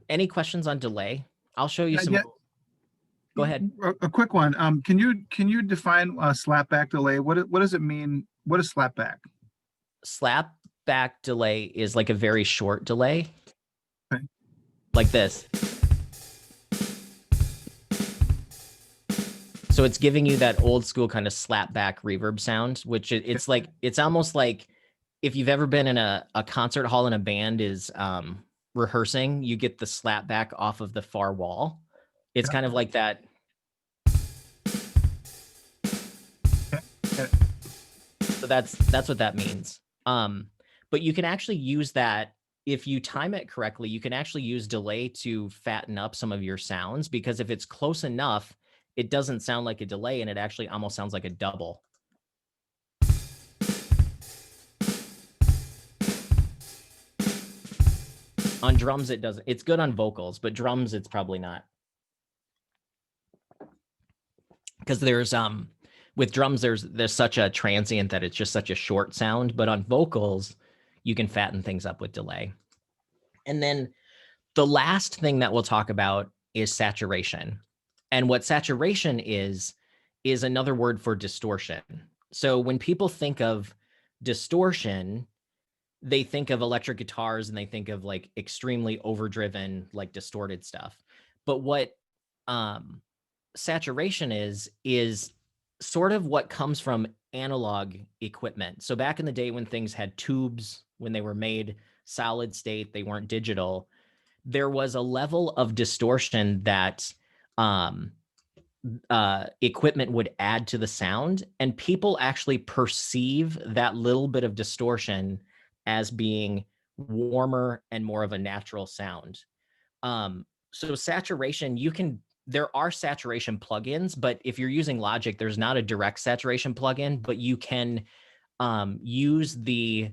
Any questions on delay? I'll show you some. Yeah. Go ahead. A quick one. Can you define slapback delay? What does it mean? What is slapback? Slapback delay is like a very short delay. Okay. Like this. So it's giving you that old school kind of slapback reverb sound, which it's like, it's almost like if you've ever been in a concert hall and a band is rehearsing, you get the slapback off of the far wall. It's kind of like that. So that's what that means. But you can actually use that if you time it correctly. You can actually use delay to fatten up some of your sounds, because if it's close enough, it doesn't sound like a delay and it actually almost sounds like a double. On drums, it doesn't. It's good on vocals, but drums, it's probably not. Because there's with drums, there's such a transient that it's just such a short sound. But on vocals, you can fatten things up with delay. And then the last thing that we'll talk about is saturation. And what saturation is another word for distortion. So when people think of distortion, they think of electric guitars and they think of like extremely overdriven, like distorted stuff. But what saturation is sort of what comes from analog equipment. So back in the day when things had tubes, when they were made solid state, they weren't digital, there was a level of distortion that equipment would add to the sound, and people actually perceive that little bit of distortion as being warmer and more of a natural sound. So saturation, there are saturation plugins, but if you're using Logic, there's not a direct saturation plugin, but you can use the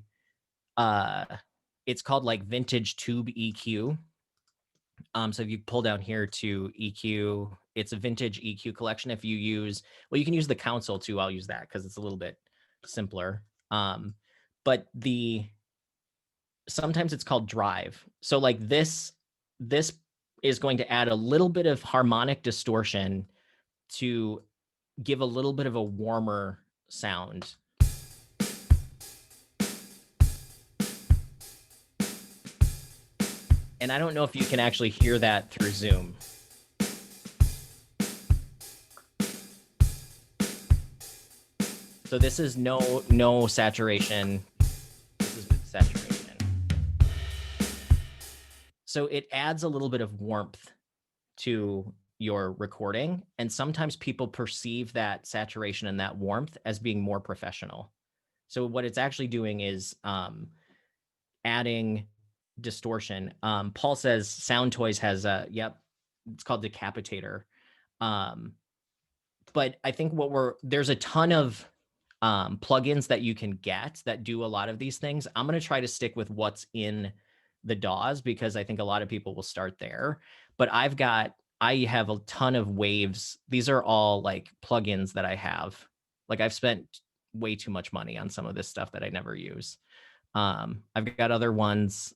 it's called like vintage tube EQ. So if you pull down here to EQ, it's a vintage EQ collection. If you use, well, you can use the console too. I'll use that because it's a little bit simpler. But sometimes it's called drive. So like this is going to add a little bit of harmonic distortion to give a little bit of a warmer sound. And I don't know if you can actually hear that through Zoom. So this is no saturation. This is with saturation. So it adds a little bit of warmth to your recording. And sometimes people perceive that saturation and that warmth as being more professional. So what it's actually doing is adding distortion. Paul says Sound Toys has it's called Decapitator. But I think there's a ton of plugins that you can get that do a lot of these things. I'm going to try to stick with what's in the DAWs because I think a lot of people will start there. But I have a ton of Waves. These are all like plugins that I have. Like I've spent way too much money on some of this stuff that I never use. I've got other ones.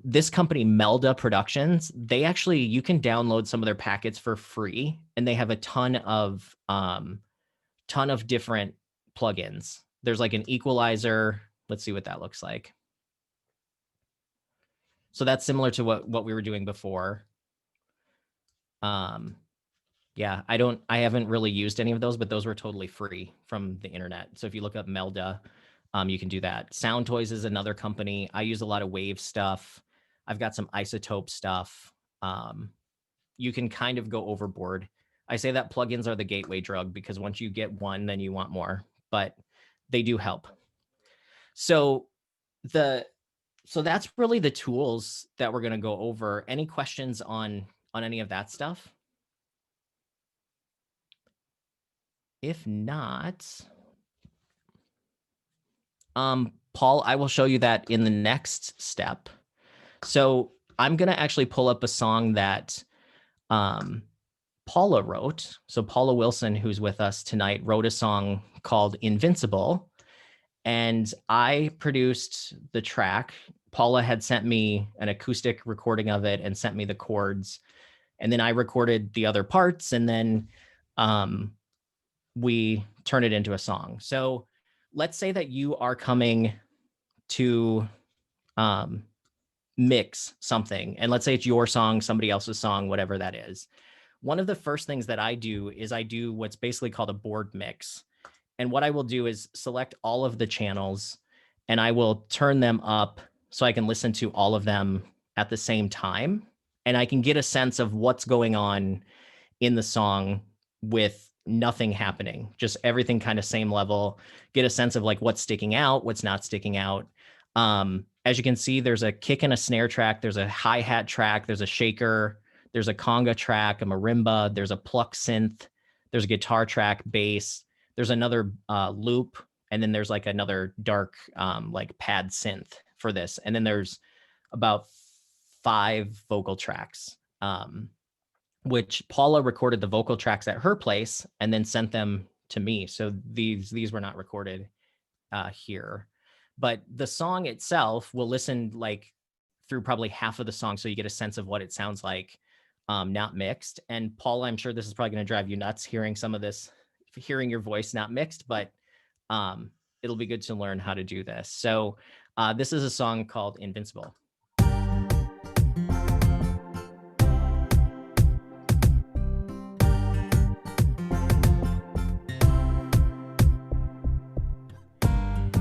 This company, Melda Productions, you can download some of their packets for free, and they have a ton of different plugins. There's like an equalizer. Let's see what that looks like. So that's similar to what we were doing before. Yeah, I haven't really used any of those, but those were totally free from the internet. So if you look up Melda, you can do that. Sound Toys is another company. I use a lot of Wave stuff. I've got some Isotope stuff. You can kind of go overboard. I say that plugins are the gateway drug because once you get one, then you want more, but they do help. So that's really the tools that we're going to go over. Any questions on any of that stuff? If not, Paul, I will show you that in the next step. So I'm going to actually pull up a song that Paula wrote. So Paula Wilson, who's with us tonight, wrote a song called Invincible. And I produced the track. Paula had sent me an acoustic recording of it and sent me the chords. And then I recorded the other parts. And then we turn it into a song. So let's say that you are coming to mix something, and let's say it's your song, somebody else's song, whatever that is. One of the first things that I do is I do what's basically called a board mix. And what I will do is select all of the channels and I will turn them up so I can listen to all of them at the same time. And I can get a sense of what's going on in the song with nothing happening, just everything kind of same level, get a sense of like what's sticking out, what's not sticking out. As you can see, there's a kick and a snare track, there's a hi-hat track, there's a shaker, there's a conga track, a marimba, there's a pluck synth, there's a guitar track, bass, there's another loop, and then there's like another dark like pad synth for this. And then there's about 5 vocal tracks, which Paula recorded the vocal tracks at her place and then sent them to me. So these were not recorded here. But the song itself, we'll listen like through probably half of the song so you get a sense of what it sounds like, not mixed. And Paula, I'm sure this is probably going to drive you nuts hearing some of this, hearing your voice not mixed, but it'll be good to learn how to do this. So this is a song called Invincible.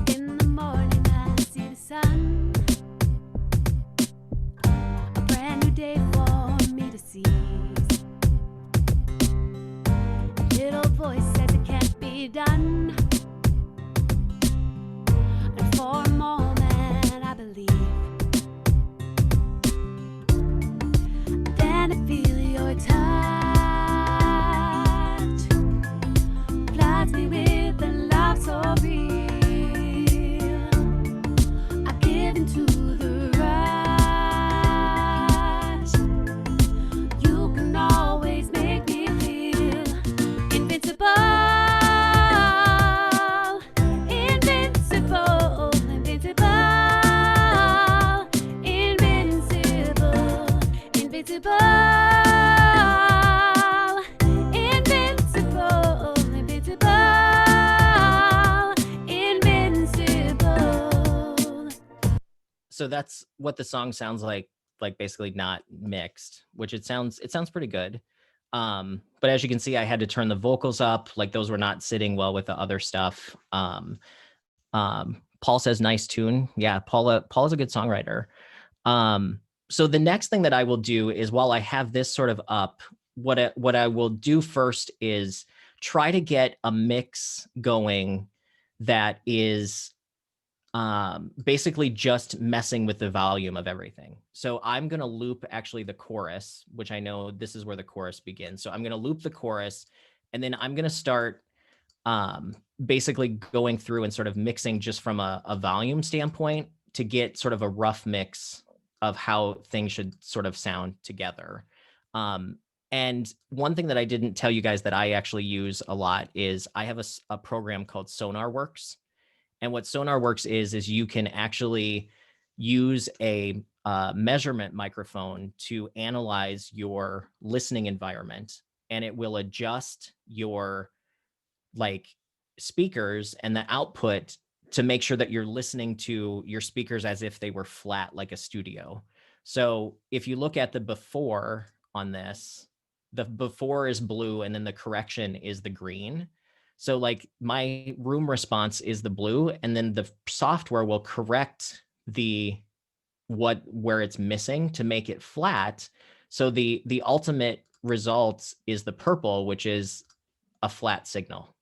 In the morning I see the sun, a brand new day for me to seize. A little voice says it can't be done, and for a moment I believe. Then I feel your touch, floods me with a love so real. I give into the rush. You can always make me feel invincible, invincible, invincible, invincible, invincible, invincible, invincible, invincible. So that's what the song sounds like basically not mixed, which it sounds pretty good. But as you can see, I had to turn the vocals up, like those were not sitting well with the other stuff. Paul says nice tune. Yeah, Paula's a good songwriter. So the next thing that I will do is, while I have this sort of up, what I will do first is try to get a mix going that is basically just messing with the volume of everything. So I'm going to loop actually the chorus, which I know this is where the chorus begins. So I'm going to loop the chorus, and then I'm going to start basically going through and sort of mixing just from a volume standpoint to get sort of a rough mix of how things should sort of sound together. And one thing that I didn't tell you guys that I actually use a lot is I have a program called SonarWorks. And what SonarWorks is you can actually use a measurement microphone to analyze your listening environment, and it will adjust your like speakers and the output to make sure that you're listening to your speakers as if they were flat like a studio. So if you look at the before on this, the before is blue and then the correction is the green. So like my room response is the blue, and then the software will correct where it's missing to make it flat. So the ultimate result is the purple, which is a flat signal.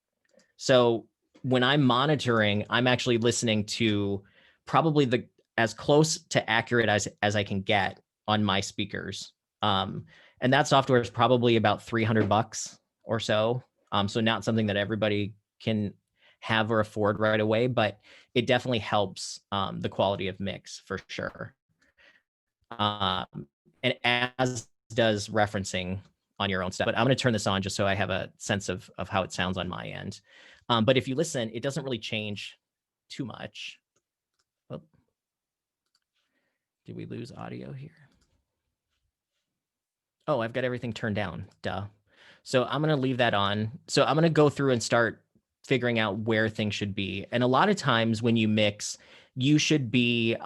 So when I'm monitoring, I'm actually listening to probably as close to accurate as I can get on my speakers. And that software is probably about $300 or so. So not something that everybody can have or afford right away, but it definitely helps the quality of mix for sure. And as does referencing on your own stuff. But I'm going to turn this on just so I have a sense of how it sounds on my end. But if you listen, it doesn't really change too much. Oh. Did we lose audio here? Oh, I've got everything turned down. Duh. So I'm going to leave that on. So I'm going to go through and start figuring out where things should be. And a lot of times when you mix, you should be,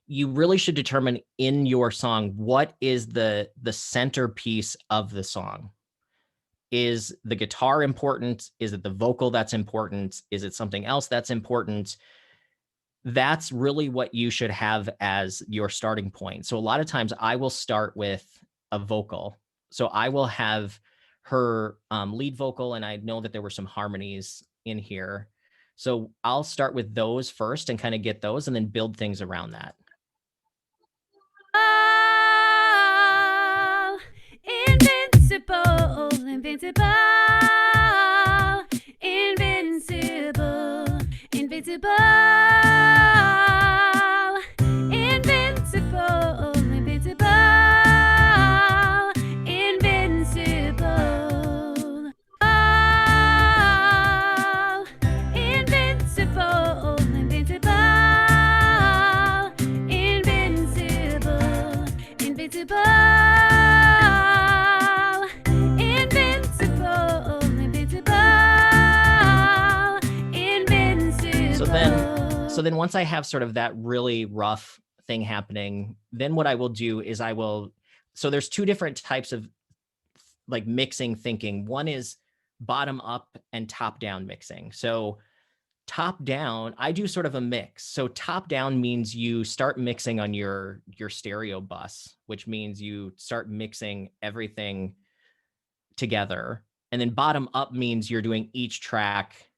you really should determine in your song, what is the centerpiece of the song? Is the guitar important? Is it the vocal that's important? Is it something else that's important? That's really what you should have as your starting point. So a lot of times I will start with a vocal. So I will have her lead vocal, and I know that there were some harmonies in here. So I'll start with those first and kind of get those and then build things around that. Oh, invincible, invincible, invincible, invincible, invincible, So then once I have sort of that really rough thing happening, then what I will do is so there's two different types of like mixing thinking. One is bottom up and top down mixing. So top down, I do sort of a mix. So top down means you start mixing on your stereo bus, which means you start mixing everything together. And then bottom up means you're doing each track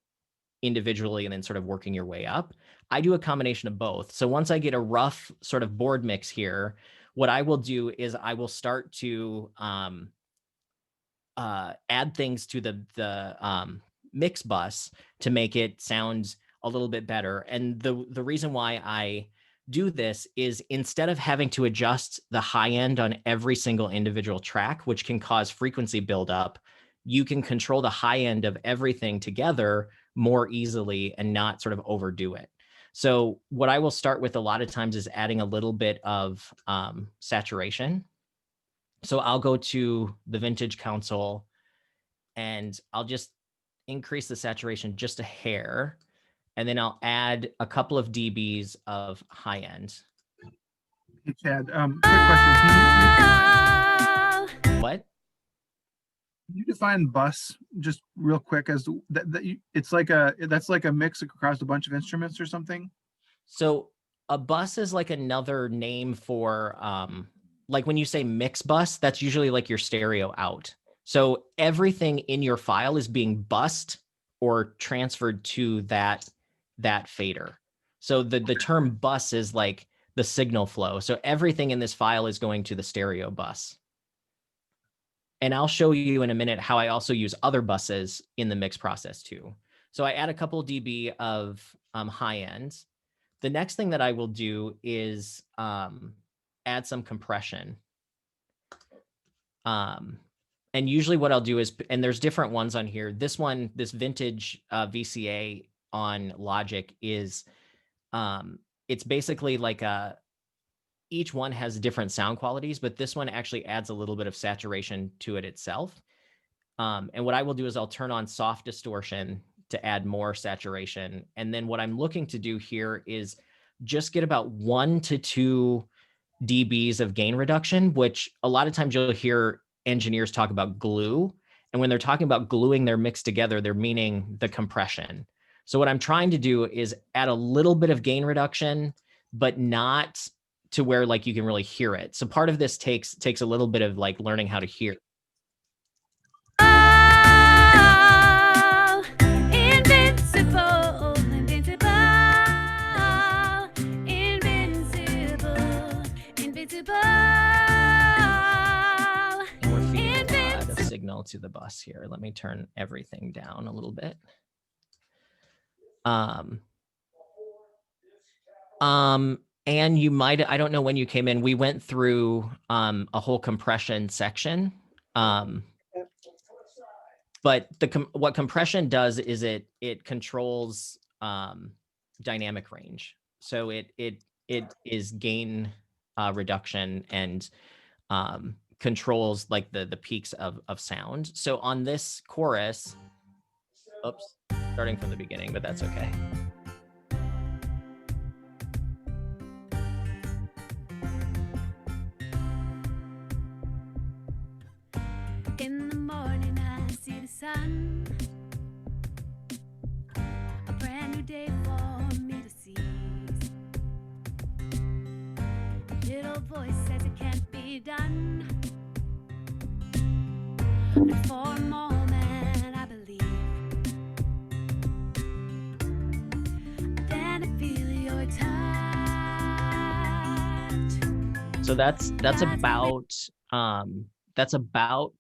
individually and then sort of working your way up. I do a combination of both. So once I get a rough sort of board mix here, what I will do is I will start to add things to the mix bus to make it sound a little bit better. And the reason why I do this is instead of having to adjust the high end on every single individual track, which can cause frequency buildup, you can control the high end of everything together more easily and not sort of overdo it. So what I will start with a lot of times is adding a little bit of saturation. So I'll go to the vintage console and I'll just increase the saturation just a hair. And then I'll add a couple of dBs of high end. Hey, Chad, quick question. What? Can you define bus just real quick as to that's like a mix across a bunch of instruments or something? So a bus is like another name for like when you say mix bus, that's usually like your stereo out. So everything in your file is being bussed or transferred to that fader. So the term bus is like the signal flow. So everything in this file is going to the stereo bus. And I'll show you in a minute how I also use other buses in the mix process too. So I add a couple dB of high end. The next thing that I will do is add some compression. And usually what I'll do is, and there's different ones on here. This one, this vintage VCA on Logic is, it's basically like each one has different sound qualities, but this one actually adds a little bit of saturation to it itself. And what I will do is I'll turn on soft distortion to add more saturation. And then what I'm looking to do here is just get about 1 to 2 dBs of gain reduction, which a lot of times you'll hear engineers talk about glue. And when they're talking about gluing their mix together, they're meaning the compression. So what I'm trying to do is add a little bit of gain reduction, but not to where like you can really hear it. So part of this takes a little bit of like learning how to hear. Invincible, invincible, invincible, invincible. And we're feeding a lot of signal to the bus here. Let me turn everything down a little bit. And you might, I don't know when you came in, we went through a whole compression section. But what compression does is it controls dynamic range. So it is gain reduction and controls like the peaks of sound. So on this chorus, oops, starting from the beginning, but that's okay. In the morning I see the sun, a brand new day for me to seize. A little voice says it can't be done, but for a moment I believe. Then I feel your touch. So that's about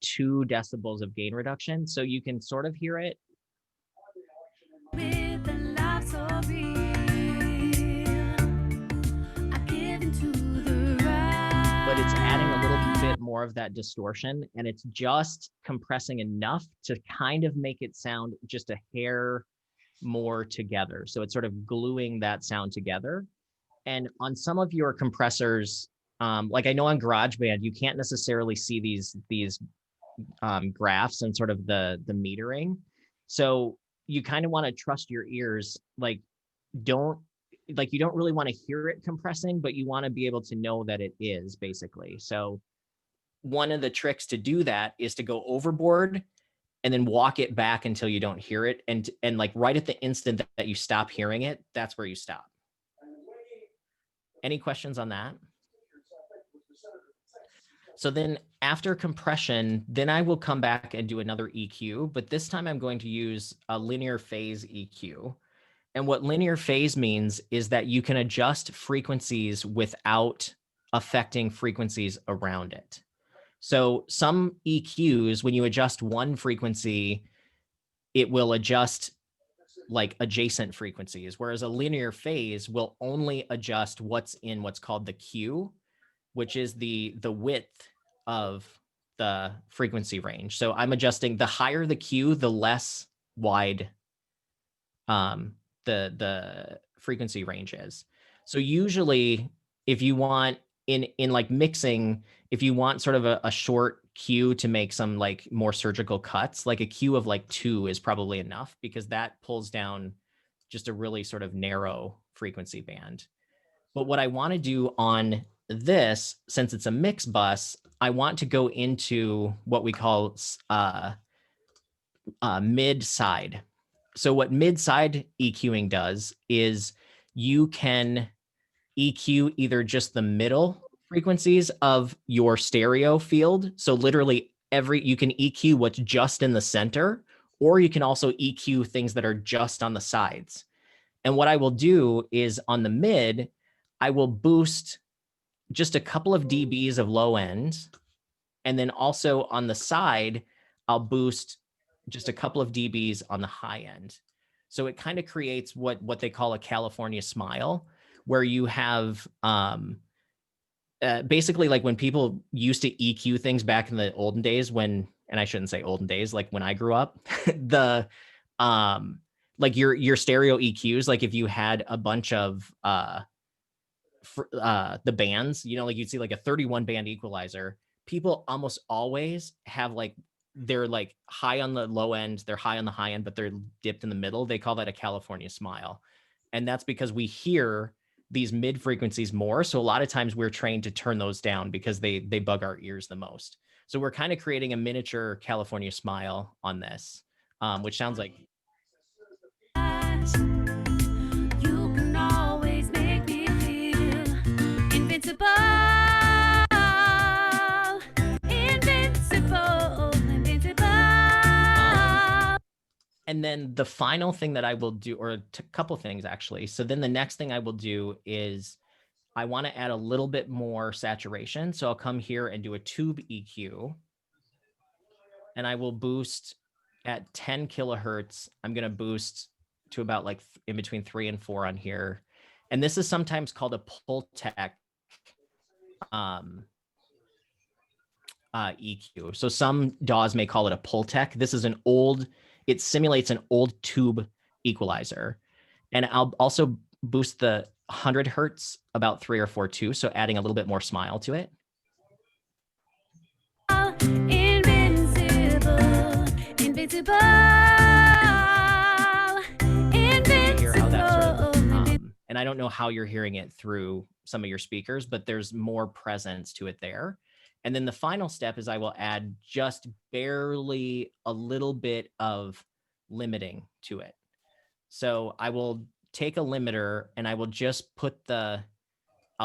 2 decibels of gain reduction. So you can sort of hear it. With the love so real, I give into the rush. But it's adding a little bit more of that distortion, and it's just compressing enough to kind of make it sound just a hair more together. So it's sort of gluing that sound together. And on some of your compressors, like I know on GarageBand, you can't necessarily see these graphs and sort of the metering. So you kind of want to trust your ears. Like, don't like you don't really want to hear it compressing, but you want to be able to know that it is basically. So one of the tricks to do that is to go overboard and then walk it back until you don't hear it. And like right at the instant that you stop hearing it, that's where you stop. Any questions on that? So then after compression, then I will come back and do another EQ, but this time I'm going to use a linear phase EQ. And what linear phase means is that you can adjust frequencies without affecting frequencies around it. So some EQs, when you adjust one frequency, it will adjust like adjacent frequencies, whereas a linear phase will only adjust what's in what's called the Q, which is the width of the frequency range. So I'm adjusting the higher the Q, the less wide the frequency range is. So usually if you want in like mixing, if you want sort of a short Q to make some like more surgical cuts, like a Q of like 2 is probably enough because that pulls down just a really sort of narrow frequency band. But what I want to do on this, since it's a mix bus, I want to go into what we call mid side. So what mid side EQing does is you can EQ either just the middle frequencies of your stereo field. So literally you can EQ what's just in the center, or you can also EQ things that are just on the sides. And what I will do is on the mid, I will boost just a couple of dBs of low end. And then also on the side, I'll boost just a couple of dBs on the high end. So it kind of creates what they call a California smile, where you have basically like when people used to EQ things back in the olden days and I shouldn't say olden days, like when I grew up, the like your stereo EQs, like if you had a bunch of the bands, like you'd see like a 31 band equalizer, people almost always have like they're like high on the low end, they're high on the high end, but they're dipped in the middle. They call that a California smile. And that's because we hear these mid frequencies more. So a lot of times we're trained to turn those down because they bug our ears the most. So we're kind of creating a miniature California smile on this, which sounds like. You can always make me feel invincible. And then the final thing that I will do, or a couple things actually. So then the next thing I will do is I want to add a little bit more saturation. So I'll come here and do a tube EQ. And I will boost at 10 kilohertz. I'm going to boost to about like in between 3 and 4 on here. And this is sometimes called a Pultec EQ. So some DAWs may call it a Pultec. This is it simulates an old tube equalizer. And I'll also boost the 100 hertz about 3 or 4 too. So adding a little bit more smile to it. Invincible. You hear how that sort of, and I don't know how you're hearing it through some of your speakers, but there's more presence to it there. And then the final step is I will add just barely a little bit of limiting to it. So I will take a limiter and I will just put I'll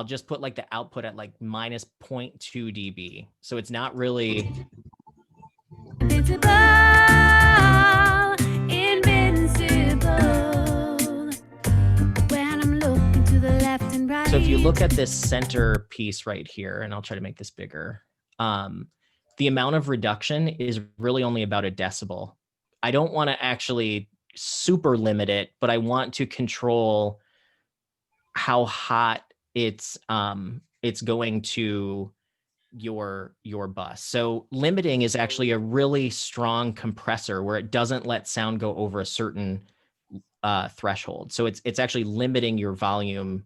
just put like the output at like minus 0.2 dB. So it's not really. Invincible. When I'm looking to the left and right. So if you look at this center piece right here, and I'll try to make this bigger, the amount of reduction is really only about a decibel. I don't want to actually super limit it, but I want to control how hot it's going to your bus. So limiting is actually a really strong compressor where it doesn't let sound go over a certain threshold. So it's actually limiting your volume,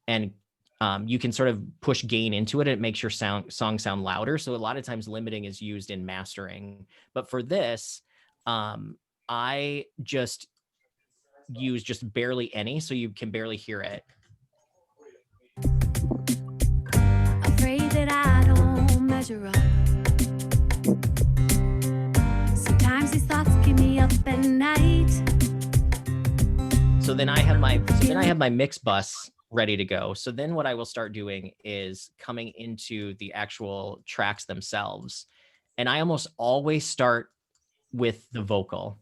and you can sort of push gain into it. And it makes your song sound louder. So a lot of times limiting is used in mastering. But for this, I just use just barely any, so you can barely hear it. Afraid that I don't measure up. Sometimes these thoughts keep me up at night. So then I have my mix bus ready to go. So then what I will start doing is coming into the actual tracks themselves. And I almost always start with the vocal,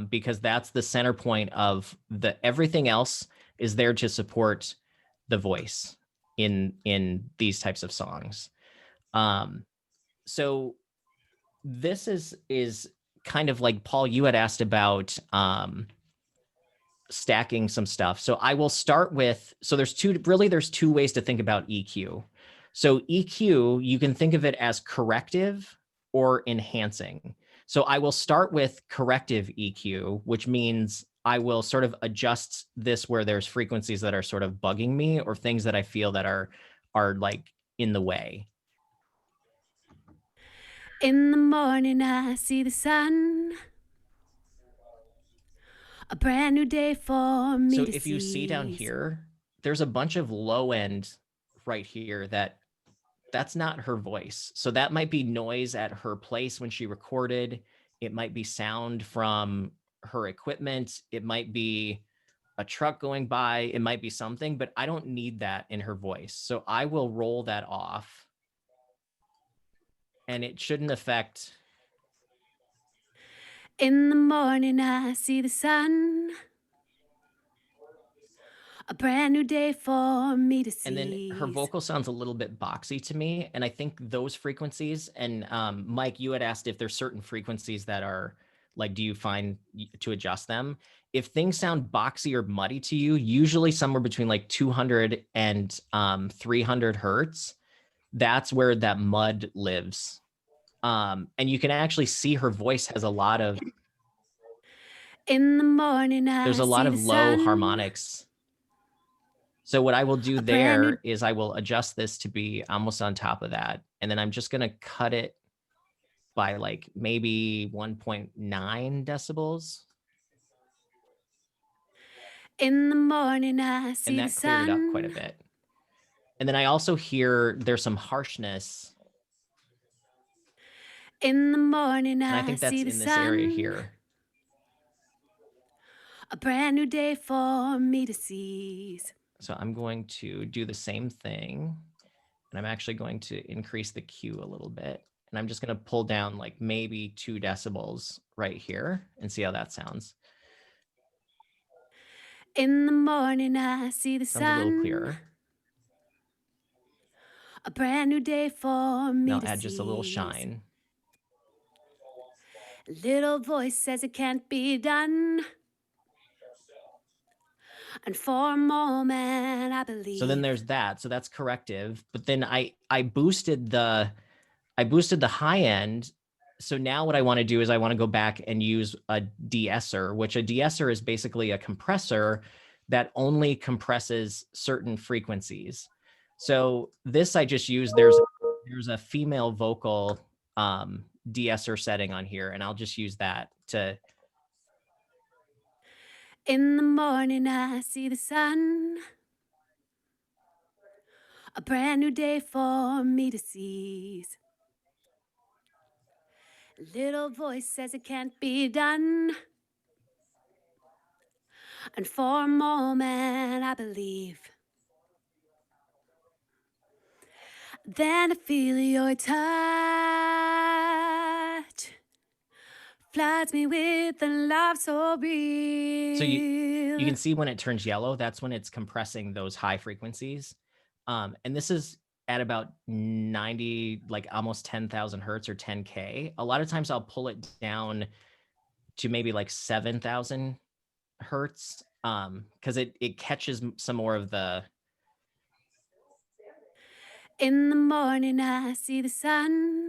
because that's the center point of everything else is there to support the voice in these types of songs. So this is kind of like, Paul, you had asked about stacking some stuff. So I will start with, so there's two ways to think about EQ. So EQ, you can think of it as corrective or enhancing. So I will start with corrective EQ, which means I will sort of adjust this where there's frequencies that are sort of bugging me or things that I feel that are like in the way. In the morning, I see the sun. A brand new day for me So to if you see down here, there's a bunch of low end right here that's not her voice. So that might be noise at her place when she recorded. It might be sound from her equipment. It might be a truck going by. It might be something, but I don't need that in her voice. So I will roll that off. And it shouldn't affect. In the morning, I see the sun. A brand new day for me to see. And then her vocal sounds a little bit boxy to me. And I think those frequencies, and Mike, you had asked if there's certain frequencies that are like, do you find to adjust them? If things sound boxy or muddy to you, usually somewhere between like 200 and 300 hertz, that's where that mud lives. And you can actually see her voice has a lot of, in the morning, there's a lot of low harmonics. So what I will do there is I will adjust this to be almost on top of that. And then I'm just going to cut it by like maybe 1.9 decibels. In the morning, I see and that cleared it up quite a bit. And then I also hear there's some harshness. In the morning, and I think that's in this area here. A brand new day for me to seize. So I'm going to do the same thing. And I'm actually going to increase the Q a little bit. And I'm just going to pull down like maybe 2 decibels right here and see how that sounds. In the morning, I see the sun. Sounds a little clearer. A brand new day for me Now to add just a little seize. shine. Little voice says it can't be done. And for a moment, I believe. So then there's that. So that's corrective. But then I boosted the high end. So now what I want to do is I want to go back and use a de-esser, which a de-esser is basically a compressor that only compresses certain frequencies. So this I just use, there's a female vocal de-esser setting on here, and I'll just use that to. In the morning, I see the sun. A brand new day for me to seize. Little voice says it can't be done. And for a moment, I believe. Then I feel your touch. Floods me with a love so real. So you can see when it turns yellow, that's when it's compressing those high frequencies. And this is at about 90, like almost 10,000 hertz or 10K. A lot of times I'll pull it down to maybe like 7,000 hertz because it catches some more of the. In the morning, I see the sun.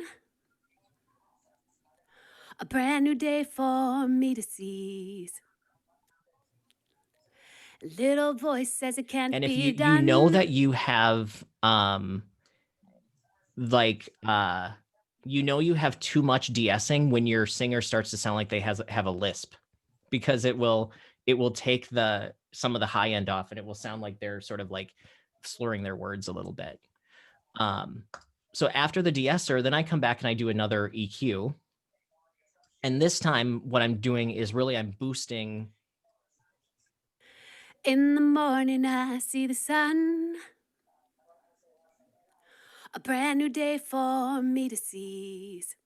A brand new day for me to seize. Little voice says it can't and if be done. you know that you have you have too much de-essing when your singer starts to sound like they have a lisp, because it will it will take some of the high end off, and it will sound like they're sort of like slurring their words a little bit. So after the de-esser, then I come back and I do another EQ. And this time what I'm doing is really I'm boosting. In the morning, I see the sun. A brand new day for me to seize.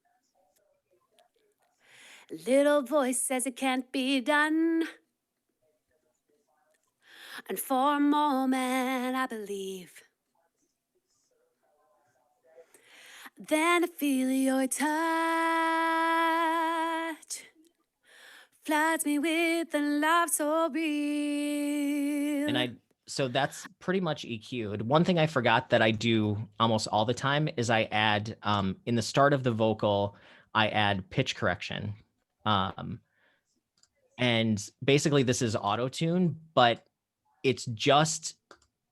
A little voice says it can't be done. And for a moment, I believe. Then I feel your touch. Floods me with a love so real. And so that's pretty much EQ'd. One thing I forgot that I do almost all the time is I add, in the start of the vocal, I add pitch correction. And basically this is auto tune, but it's just,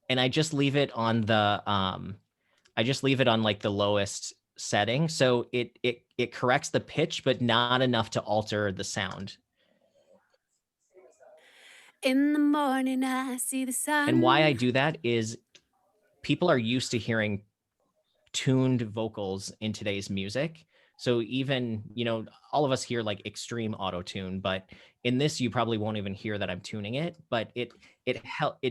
and I just leave it on like the lowest setting. So it corrects the pitch, but not enough to alter the sound. In the morning, I see the sun. And why I do that is people are used to hearing tuned vocals in today's music. So even, all of us hear like extreme auto tune, but in this, you probably won't even hear that I'm tuning it, but it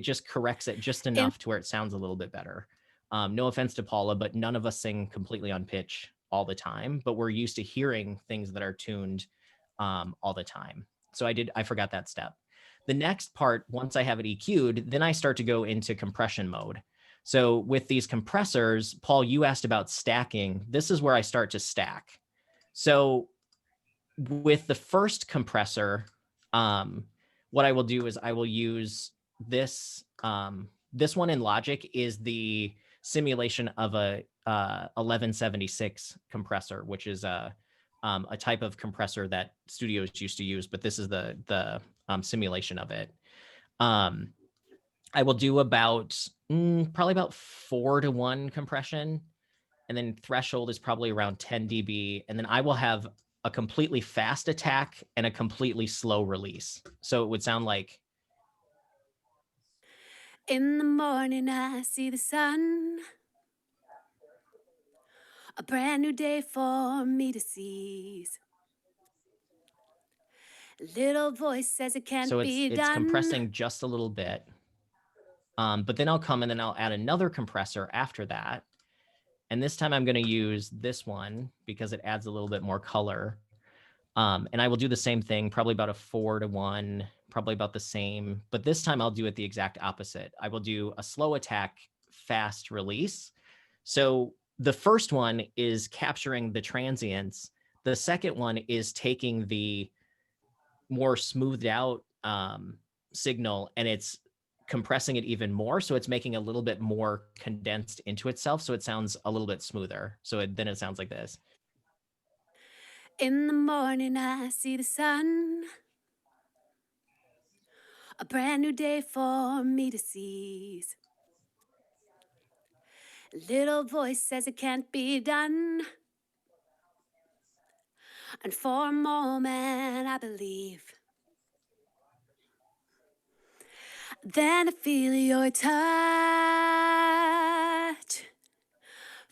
just corrects it just enough to where it sounds a little bit better. No offense to Paula, but none of us sing completely on pitch all the time, but we're used to hearing things that are tuned all the time. So I forgot that step. The next part, once I have it EQ'd, then I start to go into compression mode. So with these compressors, Paul, you asked about stacking. This is where I start to stack. So with the first compressor, what I will do is I will use this. This one in Logic is the simulation of a 1176 compressor, which is a type of compressor that studios used to use, but this is the simulation of it. I will do probably about 4-to-1 compression, and then threshold is probably around 10 dB, and then I will have a completely fast attack and a completely slow release. So it would sound like. In the morning, I see the sun. A brand new day for me to seize. A little voice says it can't be done. So it's compressing just a little bit. But then I'll come and then I'll add another compressor after that. And this time I'm going to use this one because it adds a little bit more color. And I will do the same thing, probably about a 4-to-1, probably about the same. But this time I'll do it the exact opposite. I will do a slow attack, fast release. So the first one is capturing the transients. The second one is taking the more smoothed out signal and it's compressing it even more. So it's making a little bit more condensed into itself. So it sounds a little bit smoother. So then it sounds like this. In the morning, I see the sun. A brand new day for me to seize. A little voice says it can't be done. And for a moment, I believe. Then I feel your touch.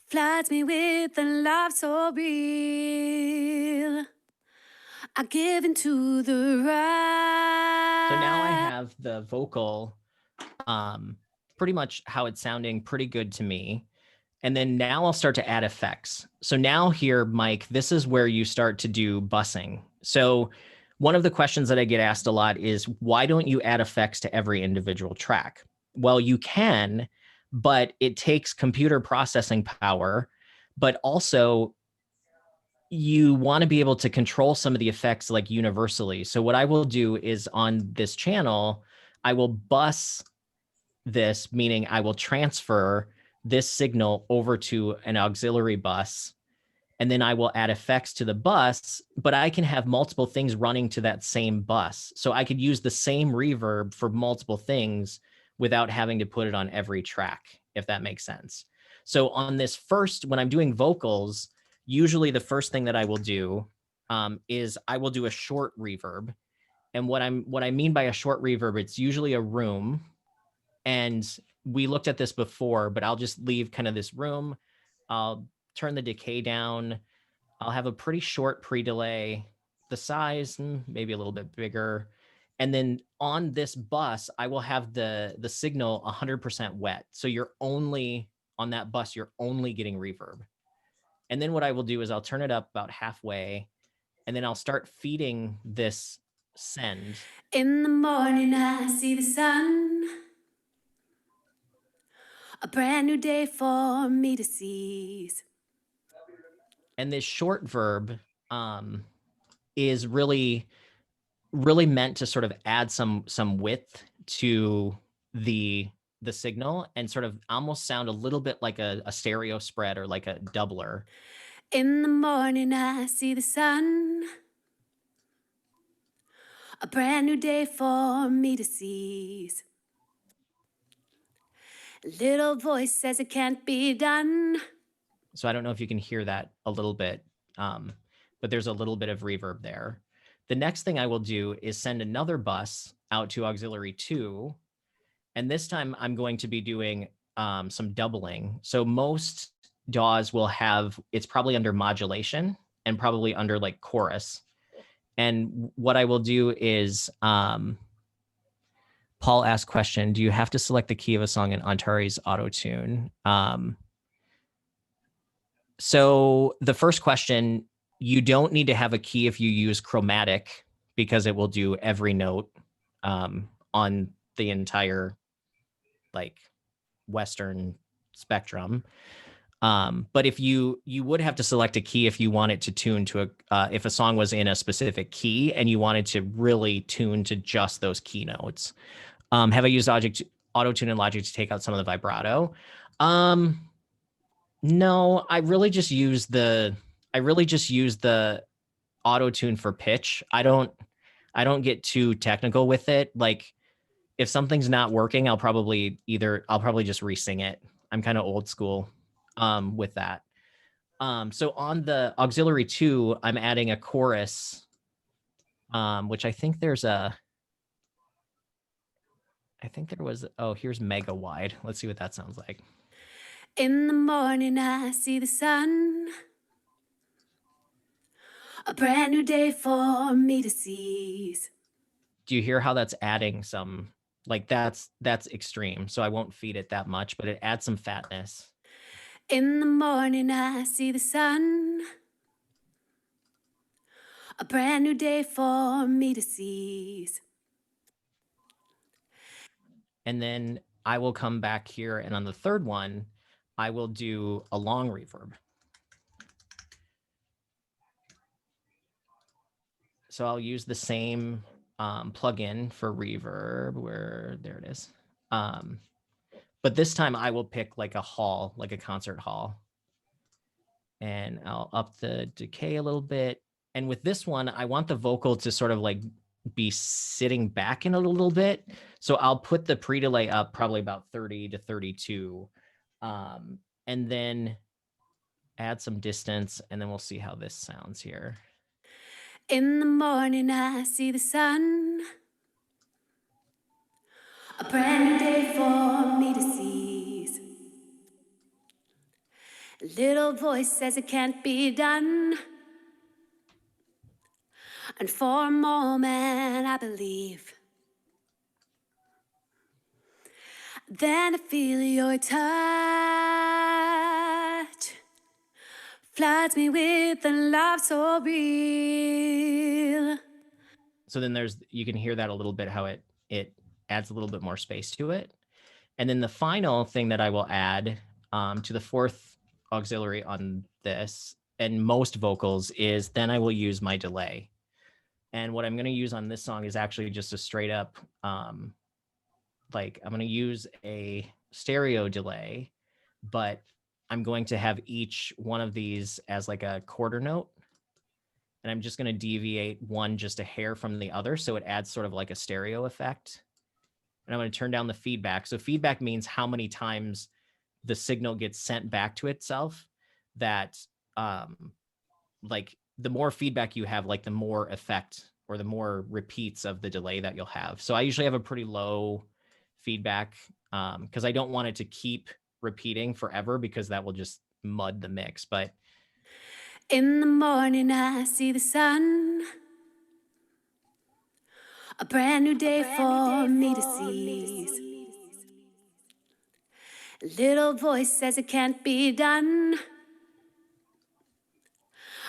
Floods me with a love so real. I give into the rush. So now I have the vocal pretty much how it's sounding pretty good to me. And then now I'll start to add effects. So now here, Mike, this is where you start to do bussing. So one of the questions that I get asked a lot is, why don't you add effects to every individual track? Well, you can, but it takes computer processing power, but also you want to be able to control some of the effects like universally. So what I will do is on this channel, I will bus this, meaning I will transfer this signal over to an auxiliary bus, and then I will add effects to the bus, but I can have multiple things running to that same bus. So I could use the same reverb for multiple things without having to put it on every track, if that makes sense. So on this first, when I'm doing vocals, usually the first thing that I will do is I will do a short reverb. And what I mean by a short reverb, it's usually a room. And we looked at this before, but I'll just leave kind of this room. I'll turn the decay down. I'll have a pretty short pre-delay, the size maybe a little bit bigger. And then on this bus, I will have the signal 100% wet. So you're only on that bus, you're only getting reverb. And then what I will do is I'll turn it up about halfway, and then I'll start feeding this send. In the morning, I see the sun. A brand new day for me to seize. And this short verb is really meant to sort of add some width to the signal and sort of almost sound a little bit like a stereo spread or like a doubler. In the morning, I see the sun. A brand new day for me to seize. A little voice says it can't be done. So I don't know if you can hear that a little bit, but there's a little bit of reverb there. The next thing I will do is send another bus out to auxiliary 2. And this time I'm going to be doing some doubling. So most DAWs will have, it's probably under modulation and probably under like chorus. And what I will do is, Paul asked question, do you have to select the key of a song in Antares Auto-Tune? So the first question, you don't need to have a key if you use chromatic because it will do every note on the entire like Western spectrum. But if you would have to select a key if you wanted to tune to if a song was in a specific key and you wanted to really tune to just those key notes. Have I used Auto-Tune and Logic to take out some of the vibrato? No, I really just use the Auto-Tune for pitch. I don't get too technical with it. Like if something's not working, I'll probably just re-sing it. I'm kind of old school with that. So on the auxiliary 2, I'm adding a chorus, which I think there was, here's mega wide. Let's see what that sounds like. In the morning, I see the sun. A brand new day for me to seize. Do you hear how that's adding some, like that's extreme. So I won't feed it that much, but it adds some fatness. In the morning, I see the sun. A brand new day for me to seize. And then I will come back here, and on the third one, I will do a long reverb. So I'll use the same plugin for reverb, there it is. But this time I will pick like a hall, like a concert hall. And I'll up the decay a little bit. And with this one, I want the vocal to sort of like be sitting back in a little bit. So I'll put the pre-delay up probably about 30 to 32. And then add some distance, and then we'll see how this sounds here. In the morning, I see the sun. A brand new day for me to seize. A little voice says it can't be done. And for a moment, I believe. Then I feel your touch. Floods me with a love so real. So then you can hear that a little bit, how it adds a little bit more space to it. And then the final thing that I will add to the fourth auxiliary on this and most vocals is then I will use my delay. And what I'm going to use on this song is actually just a straight up, like I'm going to use a stereo delay, but I'm going to have each one of these as like a quarter note. And I'm just going to deviate one just a hair from the other. So it adds sort of like a stereo effect. And I'm going to turn down the feedback. So feedback means how many times the signal gets sent back to itself. That like the more feedback you have, like the more effect or the more repeats of the delay that you'll have. So I usually have a pretty low feedback because I don't want it to keep repeating forever because that will just mud the mix. But In the morning, I see the sun. A brand new day for me to seize. A little voice says it can't be done.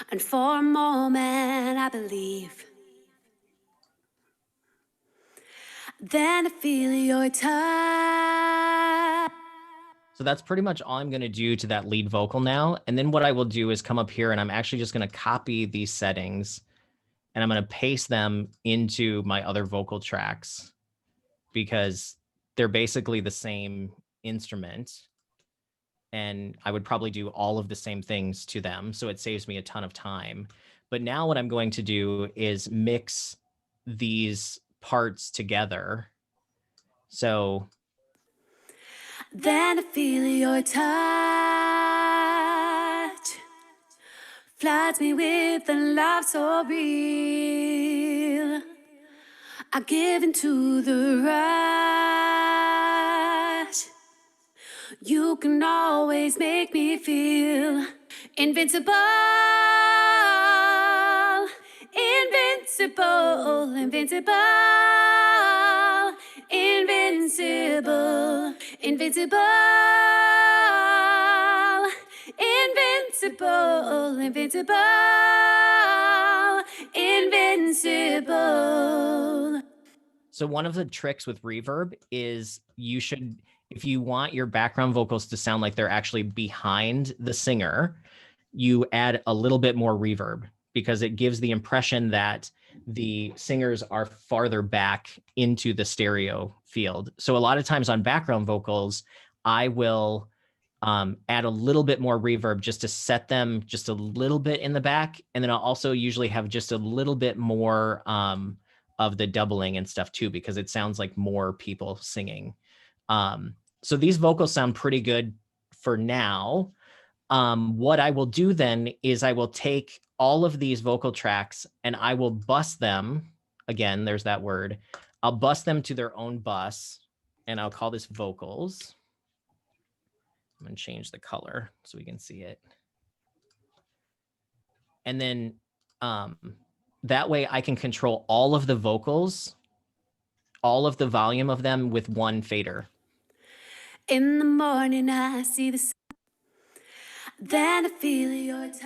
And for a moment, I believe. Then I feel your touch. so that's pretty much all I'm going to do to that lead vocal now. And then what I will do is come up here and I'm actually just going to copy these settings and I'm going to paste them into my other vocal tracks because they're basically the same instrument. And I would probably do all of the same things to them. So it saves me a ton of time. But now what I'm going to do is mix these parts together. So Then I feel your touch. Floods me with a love so real. I give into the rush. You can always make me feel invincible, invincible, invincible, invincible, invincible, invincible, invincible, invincible. So one of the tricks with reverb is if you want your background vocals to sound like they're actually behind the singer, you add a little bit more reverb because it gives the impression that the singers are farther back into the stereo field. So a lot of times on background vocals, I will add a little bit more reverb just to set them just a little bit in the back. And then I'll also usually have just a little bit more of the doubling and stuff too, because it sounds like more people singing. So these vocals sound pretty good for now. What I will do then is I will take all of these vocal tracks and I will bus them. Again, there's that word. I'll bus them to their own bus and I'll call this vocals. I'm going to change the color so we can see it. And then that way I can control all of the vocals, all of the volume of them with one fader. In the morning, I see the sun. Then I feel your touch.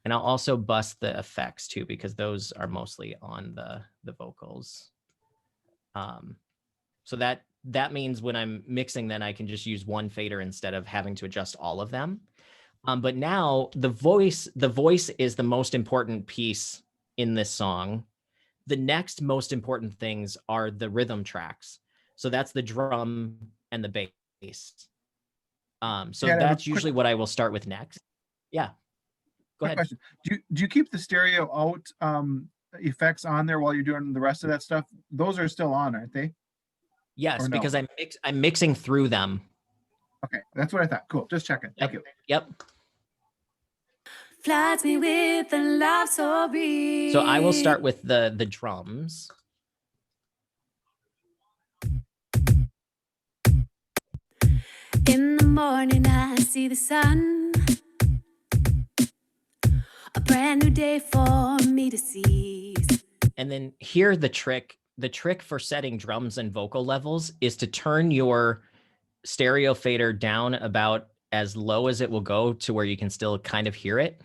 And I'll also bust the effects too, because those are mostly on the vocals. So that means when I'm mixing, then I can just use one fader instead of having to adjust all of them. But now the voice is the most important piece in this song. The next most important things are the rhythm tracks. So that's the drum and the bass. So Yeah, that's usually what I will start with next. Yeah. Go Quick ahead. question. Do you keep the stereo out effects on there while you're doing the rest of that stuff? Those are still on, aren't they? Yes, Or no? because I'm mixing through them. Okay, that's what I thought. Cool. Just checking. Thank you. Yep. Floods me with a love so real. So I will start with the drums. In the morning, I see the sun. A brand new day for me to seize. And then here the trick for setting drums and vocal levels is to turn your stereo fader down about as low as it will go to where you can still kind of hear it.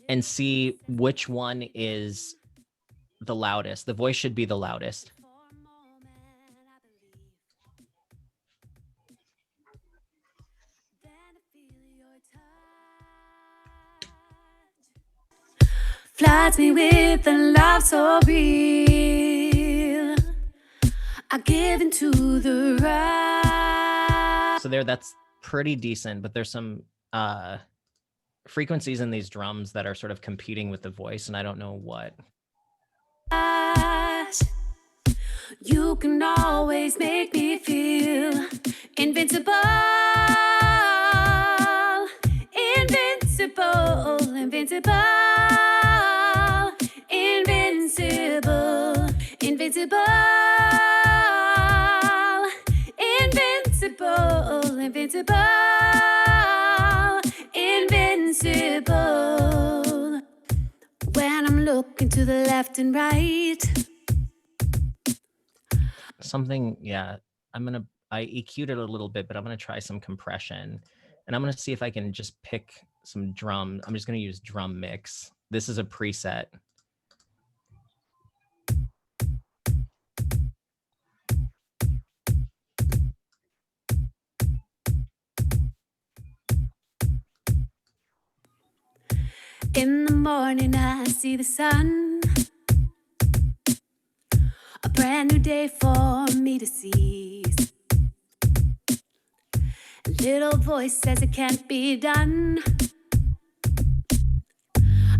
And see which one is the loudest. The voice should be the loudest. Floods me with a love so real. I give into the rush. So that's pretty decent, but there's some frequencies in these drums that are sort of competing with the voice, and I don't know what. You can always make me feel invincible, invincible, invincible, invincible, invincible, invincible, invincible, invincible. When I'm looking to the left and right. Something, yeah, I EQ'd it a little bit, but I'm gonna try some compression, and I'm gonna see if I can just pick some drum. I'm just gonna use drum mix. This is a preset. In the morning I see the sun, a brand new day for me to seize. A little voice says it can't be done,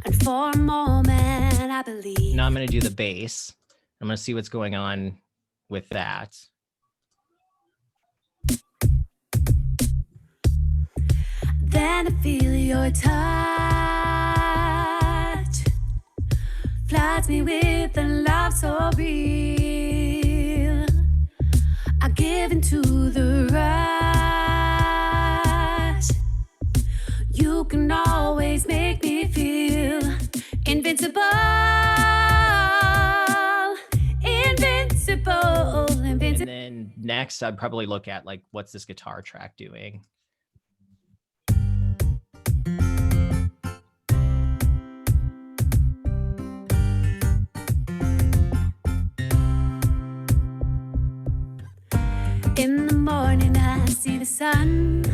and for a moment I believe. Now I'm gonna do the bass. I'm gonna see what's going on with that. Then I feel your touch, floods me with a love so real. I give into the rush. You can always make me feel invincible, invincible, invincible. And then next, I'd probably look at like, what's this guitar track doing? In the morning I see the sun,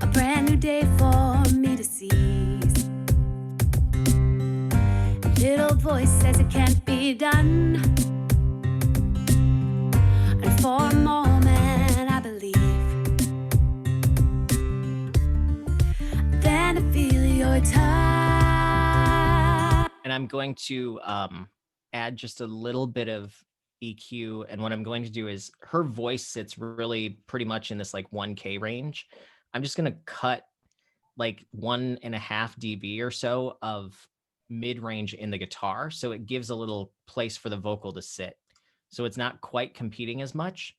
a brand new day for me to seize. A little voice says it can't be done, and for a moment I believe. Then I feel your touch. And I'm going to add just a little bit of EQ. And what I'm going to do is, her voice sits really pretty much in this like 1K range. I'm just going to cut like 1.5 dB or so of mid-range in the guitar, so it gives a little place for the vocal to sit, so it's not quite competing as much.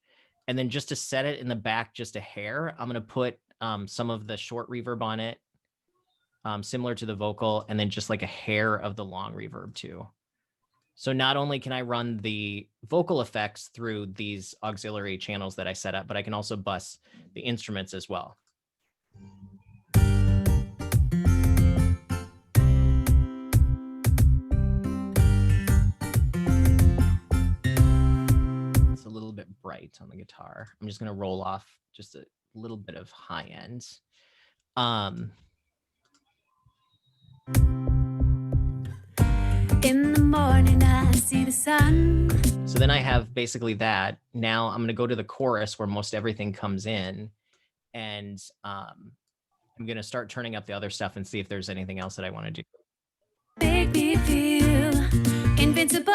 And then just to set it in the back just a hair, I'm going to put some of the short reverb on it, similar to the vocal, and then just like a hair of the long reverb too. So not only can I run the vocal effects through these auxiliary channels that I set up, but I can also bus the instruments as well. It's a little bit bright on the guitar. I'm just going to roll off just a little bit of high end. In the morning I see the sun. So then I have basically that. Now I'm going to go to the chorus where most everything comes in, and I'm going to start turning up the other stuff and see if there's anything else that I want to do. Make me feel invincible.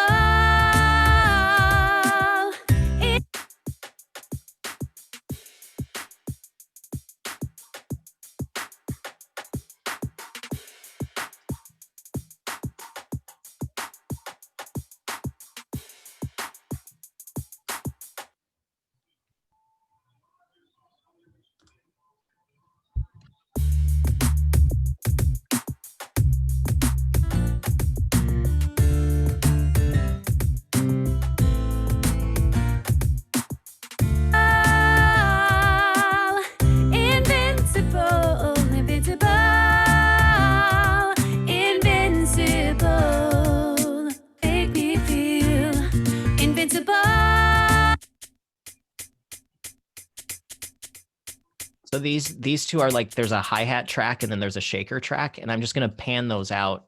Invincible, invincible, invincible. Make me feel invincible. So these two are like, there's a hi-hat track and then there's a shaker track, and I'm just going to pan those out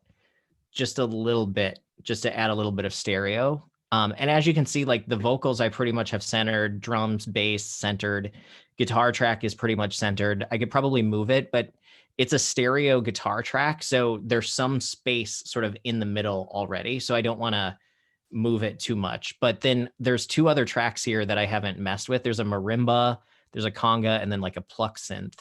just a little bit, just to add a little bit of stereo. And as you can see, like the vocals I pretty much have centered, drums, bass centered, guitar track is pretty much centered. I could probably move it, but it's a stereo guitar track, so there's some space sort of in the middle already, so I don't want to move it too much. But then there's two other tracks here that I haven't messed with. There's a marimba, there's a conga, and then like a pluck synth.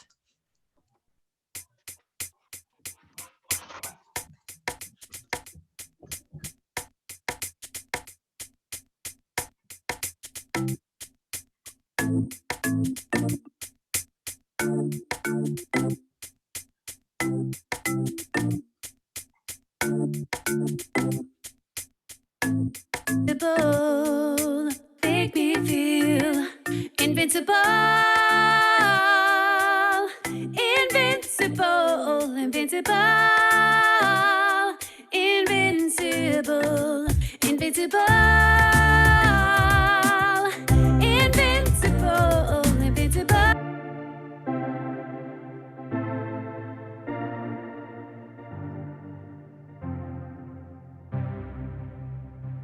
invincible, invincible, invincible, invincible, invincible, invincible.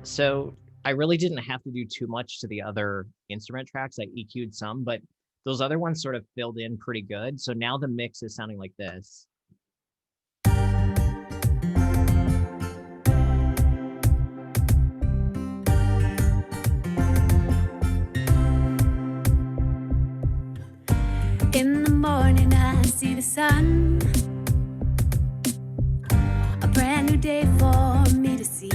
So I really didn't have to do too much to the other instrument tracks. I EQ'd some, but those other ones sort of filled in pretty good. So now the mix is sounding like this. In the morning I see the sun, a brand new day for me to seize.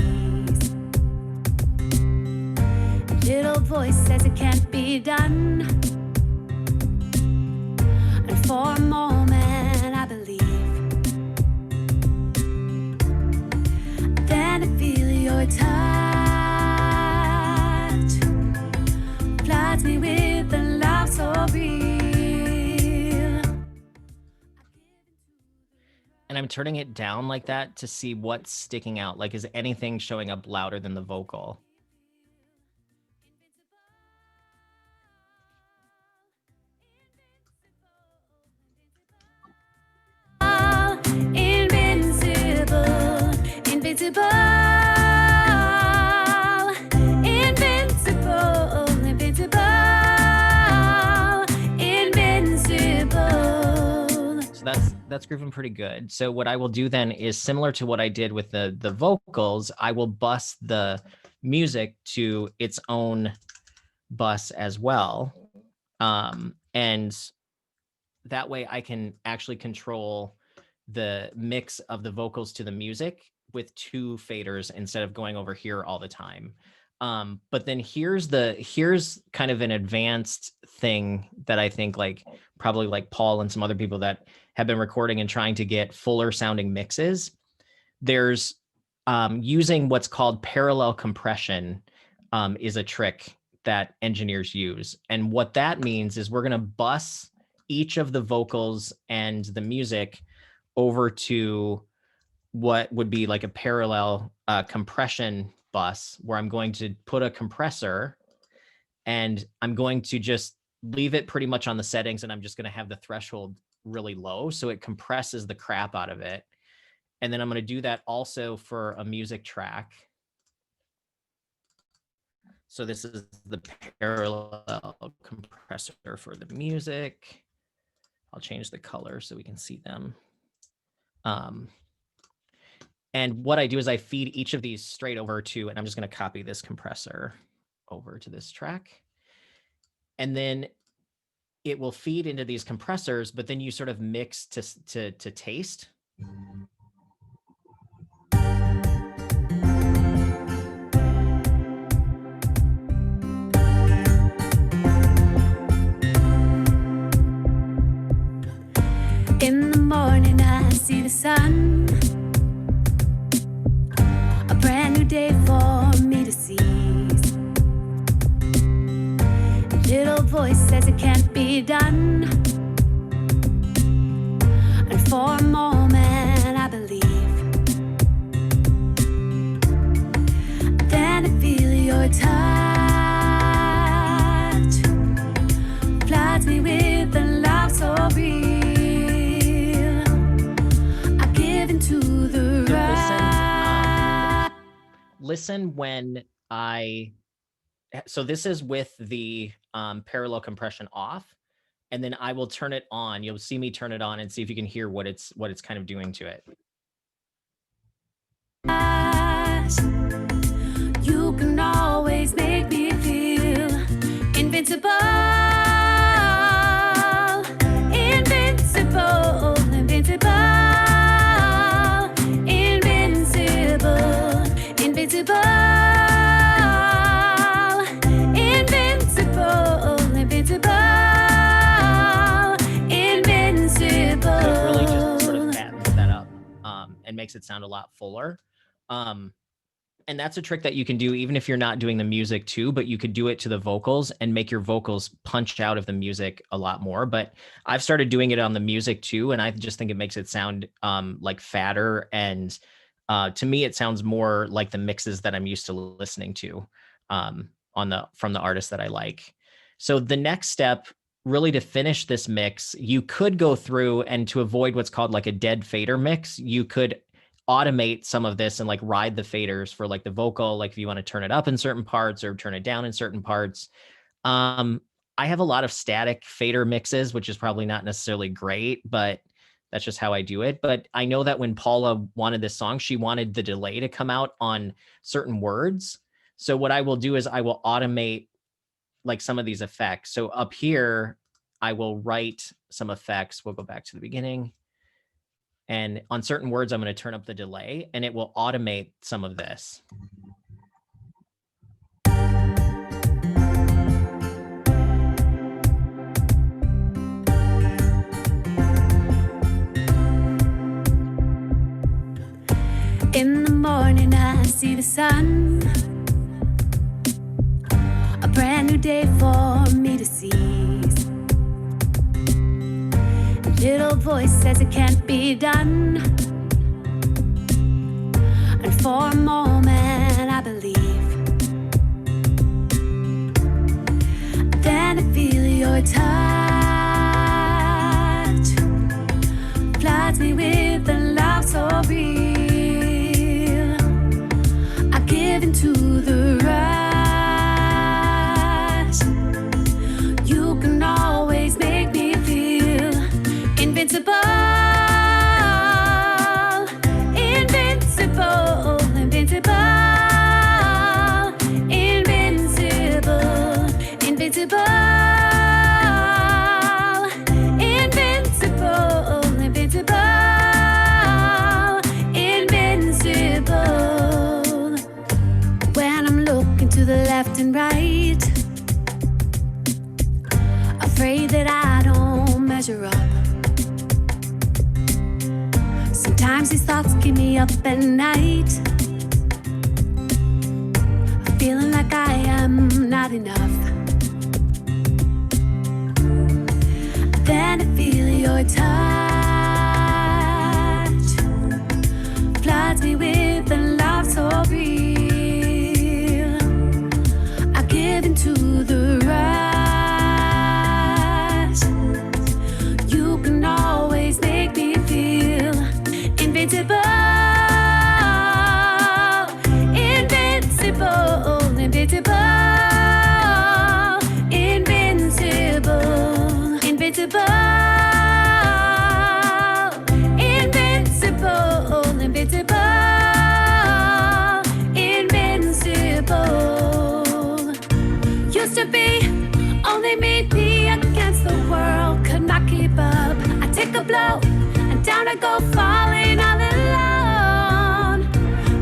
Little voice says it can't be done, and for a moment I believe. Then I feel your touch, floods me with a love so real. And I'm turning it down like that to see what's sticking out. Like, is anything showing up louder than the vocal? Invincible, invincible, invincible, invincible, invincible. So that's grooving pretty good. So what I will do then is similar to what I did with the vocals, I will bus the music to its own bus as well. And that way I can actually control the mix of the vocals to the music with two faders instead of going over here all the time. But then here's kind of an advanced thing that I think like probably like Paul and some other people that have been recording and trying to get fuller sounding mixes. There's using what's called parallel compression is a trick that engineers use. And what that means is we're going to bus each of the vocals and the music over to what would be like a parallel compression bus, where I'm going to put a compressor and I'm going to just leave it pretty much on the settings, and I'm just going to have the threshold really low so it compresses the crap out of it. And then I'm going to do that also for a music track. So this is the parallel compressor for the music. I'll change the color so we can see them. And what I do is I feed each of these straight over to, and I'm just going to copy this compressor over to this track. And then it will feed into these compressors, but then you sort of mix to taste. In the morning I see the sun, a brand new day for me to seize. Little voice says it can't be done, and for a moment I believe. Then I feel your touch, floods me with a love so real. To the So right. Listen when so this is with the parallel compression off, and then I will turn it on. You'll see me turn it on and see if you can hear what it's kind of doing to it. You can always make me feel invincible, invincible, invincible. Invincible, invincible, invincible, invincible. So it really just sort of fattens that up and makes it sound a lot fuller. And And that's a trick that you can do even if you're not doing the music too, but you could do it to the vocals and make your vocals punch out of the music a lot more. But I've started doing it on the music too, and I just think it makes it sound like fatter. And to me, it sounds more like the mixes that I'm used to listening to from the artists that I like. So the next step, really to finish this mix, you could go through and to avoid what's called like a dead fader mix, you could automate some of this and like ride the faders for like the vocal, like if you want to turn it up in certain parts or turn it down in certain parts. I have a lot of static fader mixes, which is probably not necessarily great, but that's just how I do it. But I know that when Paula wanted this song, she wanted the delay to come out on certain words. So what I will do is I will automate like some of these effects. So up here, I will write some effects. We'll go back to the beginning. And on certain words, I'm going to turn up the delay and it will automate some of this. In the morning, I see the sun. A brand new day for me to seize. A little voice says it can't be done. And for a moment, I believe. Then I feel your touch. Floods me with a love so real. I give into the rush. You can always make me feel invincible. Invincible, invincible, invincible, invincible, invincible, invincible, invincible. When I'm looking to the left and right, afraid that I don't measure up. Sometimes these thoughts keep me up at night, feeling like I am not enough. Then I feel your touch, floods me with a love so real. I give into the rush. You can always make me feel invincible, invincible, invincible, invincible, invincible, invincible, invincible, invincible. Used to be only me against the world, could not keep up. I take a blow and down I go, falling all alone.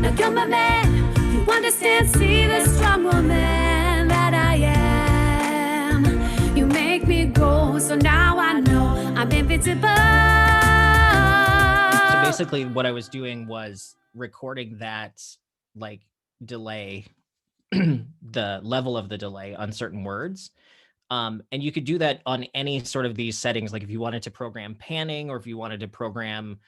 Now you're my man, you understand, see the strong woman that I am. You make me grow, so now I know I'm invincible. So basically what I was doing was recording that like delay, the level of the delay on certain words. And you could do that on any sort of these settings. Like if you wanted to program panning or if you wanted to program,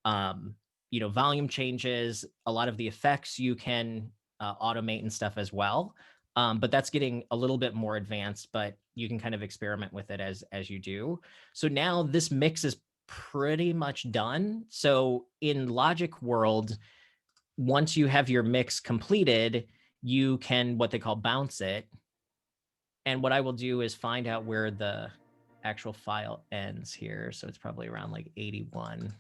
volume changes, a lot of the effects you can automate and stuff as well. But that's getting a little bit more advanced, but you can kind of experiment with it as you do. So now this mix is pretty much done. So in Logic world, once you have your mix completed, you can what they call bounce it. And what I will do is find out where the actual file ends here. So it's probably around like 81.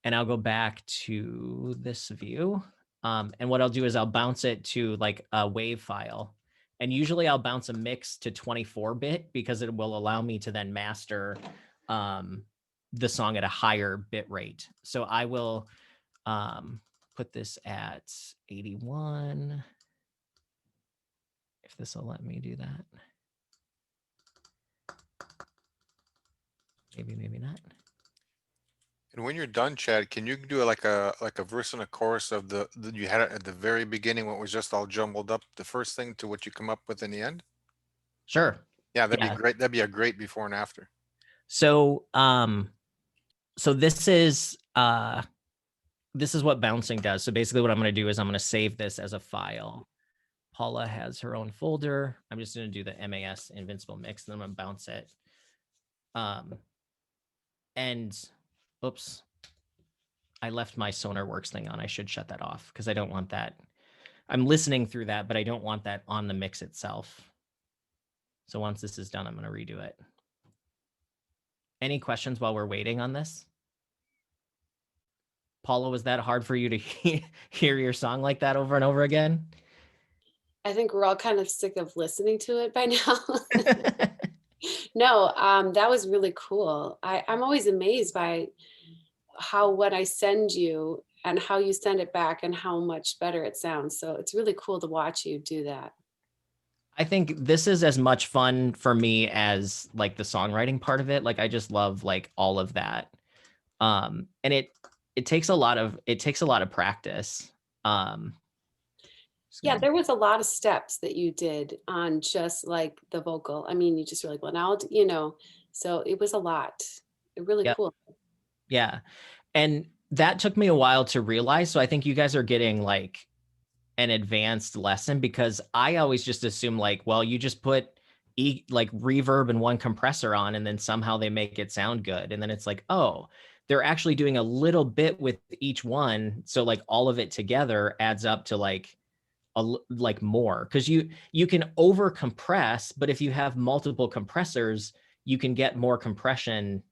And I'll go back to this view. And what I'll do is I'll bounce it to like a WAV file. And usually I'll bounce a mix to 24-bit because it will allow me to then master the song at a higher bit rate. So I will put this at 81. If this will let me do that. Maybe, maybe not. And when you're done, Chad, can you do like a verse and a chorus of the you had it at the very beginning when it was just all jumbled up, the first thing to what you come up with in the end? Sure. Yeah, that'd Yeah. be great. That'd be a great before and after. So so this is what bouncing does. So basically what I'm going to do is I'm going to save this as a file. Paula has her own folder. I'm just going to do the MAS Invincible Mix, and then I'm going to bounce it. And oops, I left my SonarWorks thing on. I should shut that off because I don't want that. I'm listening through that, but I don't want that on the mix itself. So once this is done, I'm going to redo it. Any questions while we're waiting on this? Paula, was that hard for you to hear your song like that over and over again? I think we're all kind of sick of listening to it by now. No, that was really cool. I'm always amazed by how what I send you and how you send it back and how much better it sounds. So it's really cool to watch you do that. I think this is as much fun for me as like the songwriting part of it. Like I just love like all of that. And it takes a lot of practice. Yeah, there was a lot of steps that you did on just like the vocal. I mean, you just were like, well, now, you know, so it was a lot. Really Yep. cool. Yeah. And that took me a while to realize. So I think you guys are getting like an advanced lesson, because I always just assume like, well, you just put like reverb and one compressor on and then somehow they make it sound good. And then it's like, oh, they're actually doing a little bit with each one. So like all of it together adds up to like more, because you can over compress, but if you have multiple compressors, you can get more compression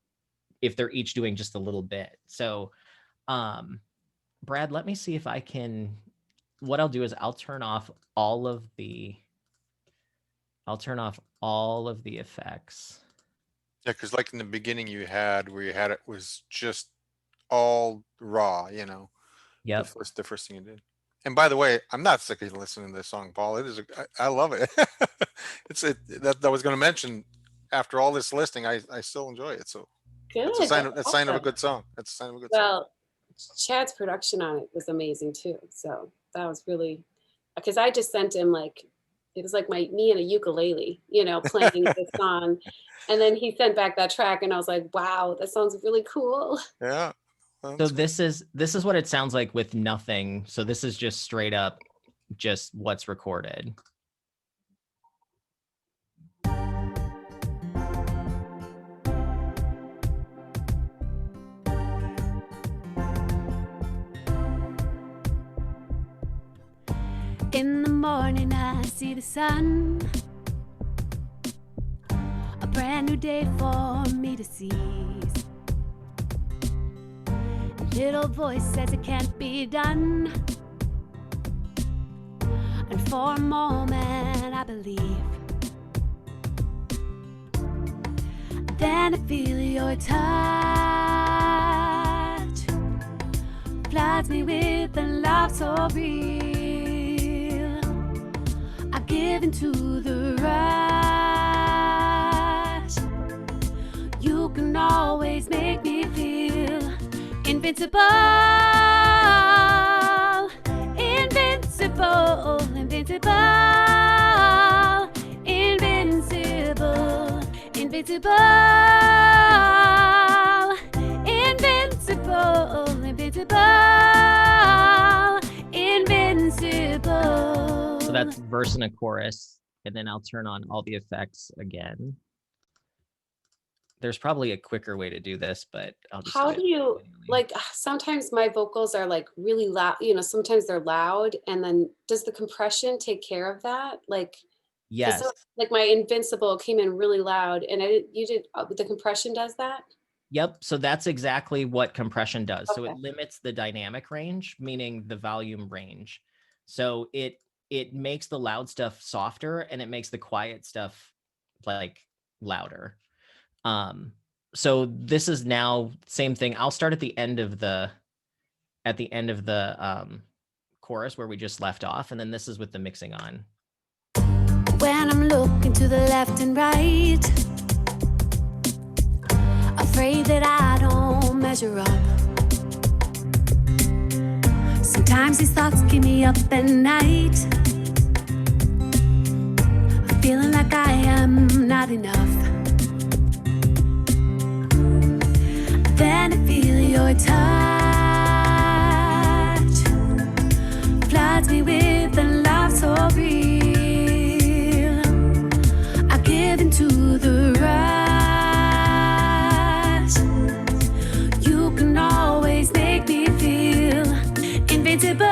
if they're each doing just a little bit. So Brad, let me see if I can, what I'll do is I'll turn off all of the effects. Yeah, because like in the beginning you had where you had it was just all raw, you know. Yep. The first thing you did. And by the way, I'm not sick of listening to this song, Paul. It is I love it. That I was going to mention. After all this listing, I still enjoy it. So Good. it's a sign of a good song. It's a sign of a good song. Well, Chad's production on it was amazing too. So that was really, because I just sent him like, it was like me and a ukulele, you know, playing the song. And then he sent back that track and I was like, wow, that sounds really cool. Yeah. So this is what it sounds like with nothing. So this is just straight up just what's recorded. In the morning I see the sun, a brand new day for me to seize. Little voice says it can't be done, and for a moment I believe. Then I feel your touch, floods me with a love so real. I've given to the rush. You can always make me feel invincible, invincible, invincible, invincible, invincible, invincible, invincible, invincible. So that's verse and a chorus, and then I'll turn on all the effects again. There's probably a quicker way to do this, but I'll just. How do you, like, sometimes my vocals are like really loud, you know, sometimes they're loud, and then does the compression take care of that? Like, yes. Like my Invincible came in really loud, and you did, the compression does that? Yep. So that's exactly what compression does. Okay. So it limits the dynamic range, meaning the volume range. So it makes the loud stuff softer and it makes the quiet stuff like louder. So this is now same thing. I'll start at the end of the chorus where we just left off, and then this is with the mixing on. When I'm looking to the left and right, I afraid that I don't measure up. Sometimes these thoughts keep me up at night, feeling like I am not enough. Then I feel your touch, floods me with a love so real. I give into the rush. You can always make me feel invincible,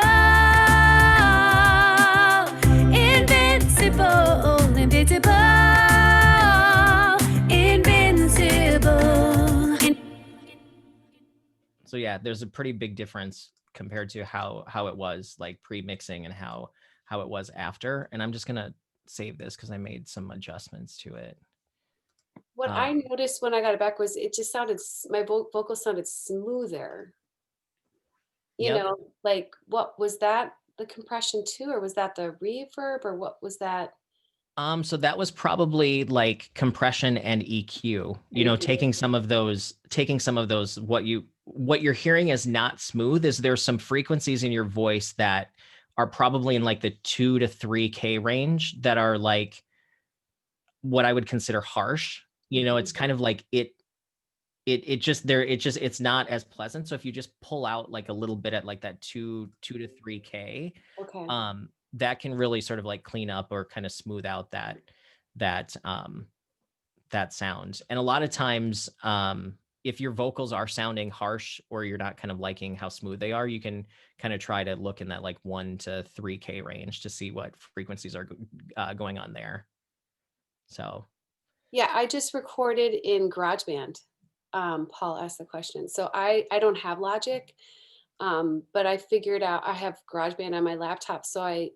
invincible, invincible, invincible. So yeah, there's a pretty big difference compared to how it was like pre-mixing and how it was after. And I'm just gonna save this because I made some adjustments to it. What I noticed when I got it back was it just sounded, my vocal sounded smoother. You Yep. know, like what was that, the compression too, or was that the reverb, or what was that? So that was probably like compression and EQ, you know, EQ. taking some of those, what you're hearing is not smooth, is there's some frequencies in your voice that are probably in like the 2 to 3K range that are like what I would consider harsh. You know, it's kind of like it's not as pleasant. So if you just pull out like a little bit at like that 2 to 3K, Okay. that can really sort of like clean up or kind of smooth out that sound. And a lot of times, if your vocals are sounding harsh or you're not kind of liking how smooth they are, you can kind of try to look in that like 1 to 3K range to see what frequencies are going on there. So Yeah, I just recorded in GarageBand. Paul asked the question. So I don't have Logic, but I figured out I have GarageBand on my laptop. So I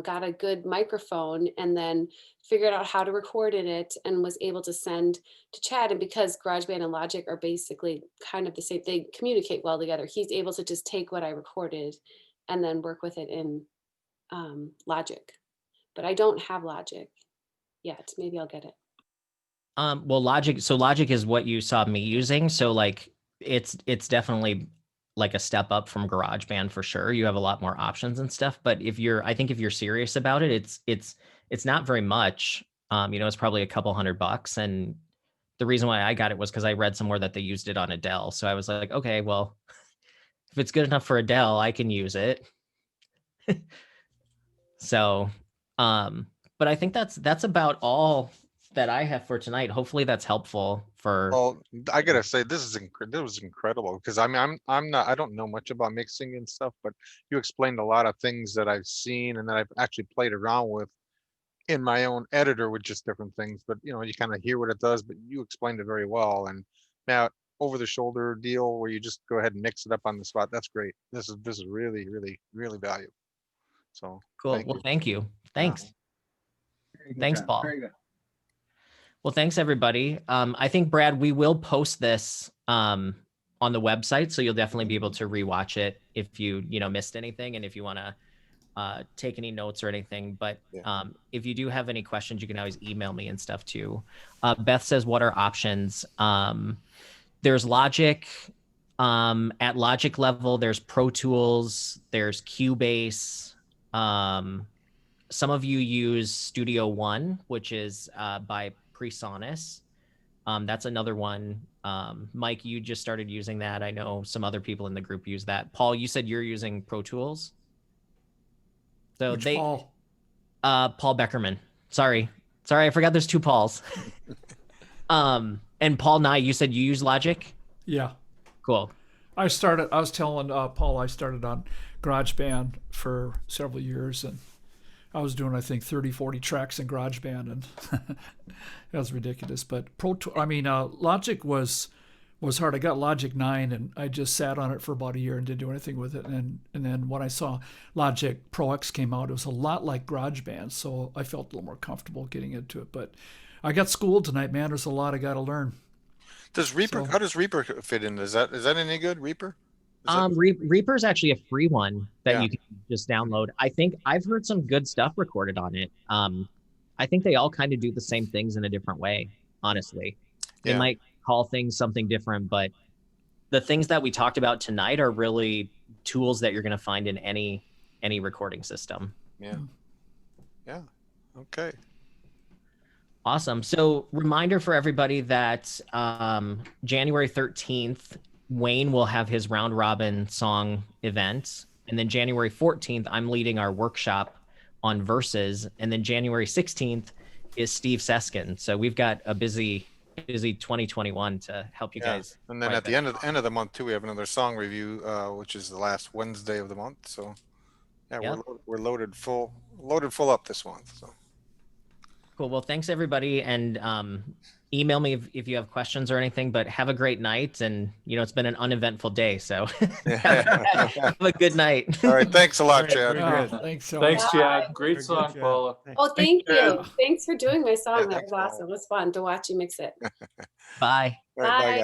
got a good microphone and then figured out how to record in it and was able to send to Chad. And because GarageBand and Logic are basically kind of the same, they communicate well together. He's able to just take what I recorded and then work with it in Logic. But I don't have Logic yet. Maybe I'll get it. well, Logic is what you saw me using. So like it's definitely like a step up from GarageBand for sure. You have a lot more options and stuff. But I think if you're serious about it, it's not very much. You know, it's probably a couple $100. And the reason why I got it was because I read somewhere that they used it on Adele. So I was like, okay, well, if it's good enough for Adele, I can use it. So, but I think that's about all that I have for tonight. Hopefully that's helpful for. Well, I gotta say this was incredible because I mean I don't know much about mixing and stuff, but you explained a lot of things that I've seen and that I've actually played around with in my own editor with just different things. But you know, you kind of hear what it does, but you explained it very well. And now over the shoulder deal where you just go ahead and mix it up on the spot, that's great. This is really, really, really valuable. So Cool. Thank you. Thanks. Thanks, Chad. Paul. Very good. Well, thanks everybody. I think Brad, we will post this on the website, so you'll definitely be able to rewatch it if you missed anything, and if you want to take any notes or anything. But if you do have any questions, you can always email me and stuff too. Beth says, "What are options?" There's Logic. At Logic level, there's Pro Tools. There's Cubase. Some of you use Studio One, which is by PreSonus. That's another one. Mike, you just started using that. I know some other people in the group use that. Paul, you said you're using Pro Tools. So Which Paul? Paul Beckerman. Sorry, I forgot there's two Pauls. And Paul Nye, you said you use Logic? Yeah. Cool. I was telling Paul I started on GarageBand for several years, and I was doing, I think, 30, 40 tracks in GarageBand, and that was ridiculous. But Logic was hard. I got Logic 9, and I just sat on it for about a year and didn't do anything with it. And then when I saw Logic Pro X came out, it was a lot like GarageBand, so I felt a little more comfortable getting into it. But I got schooled tonight, man. There's a lot I got to learn. Does Reaper? How does Reaper fit in? Is that any good? Reaper? Reaper is actually a free one that you can just download. I think I've heard some good stuff recorded on it. I think they all kind of do the same things in a different way, honestly. They call things something different, but the things that we talked about tonight are really tools that you're going to find in any recording system. Yeah. Yeah. Okay. Awesome. So reminder for everybody that January 13th, Wayne will have his round robin song event. And then January 14th, I'm leading our workshop on verses. And then January 16th is Steve Seskin. So we've got a busy 2021 to help you guys. And then write at the better end of the month too, we have another song review, which is the last Wednesday of the month. So yeah, Yep. we're loaded full up this month. So Cool. Well, thanks everybody. And email me if you have questions or anything, but have a great night. And it's been an uneventful day. So have a good night. all right, thanks a lot, All right, Chad. very good. Thanks so Thanks, much. Chad. Great Very good song, job. Paula. Thanks. Oh, thank you. Chad. Thanks for doing my Yeah, song. That thanks, was Paula. awesome. It was fun to watch you mix it. Bye. All right, bye, Bye. guys.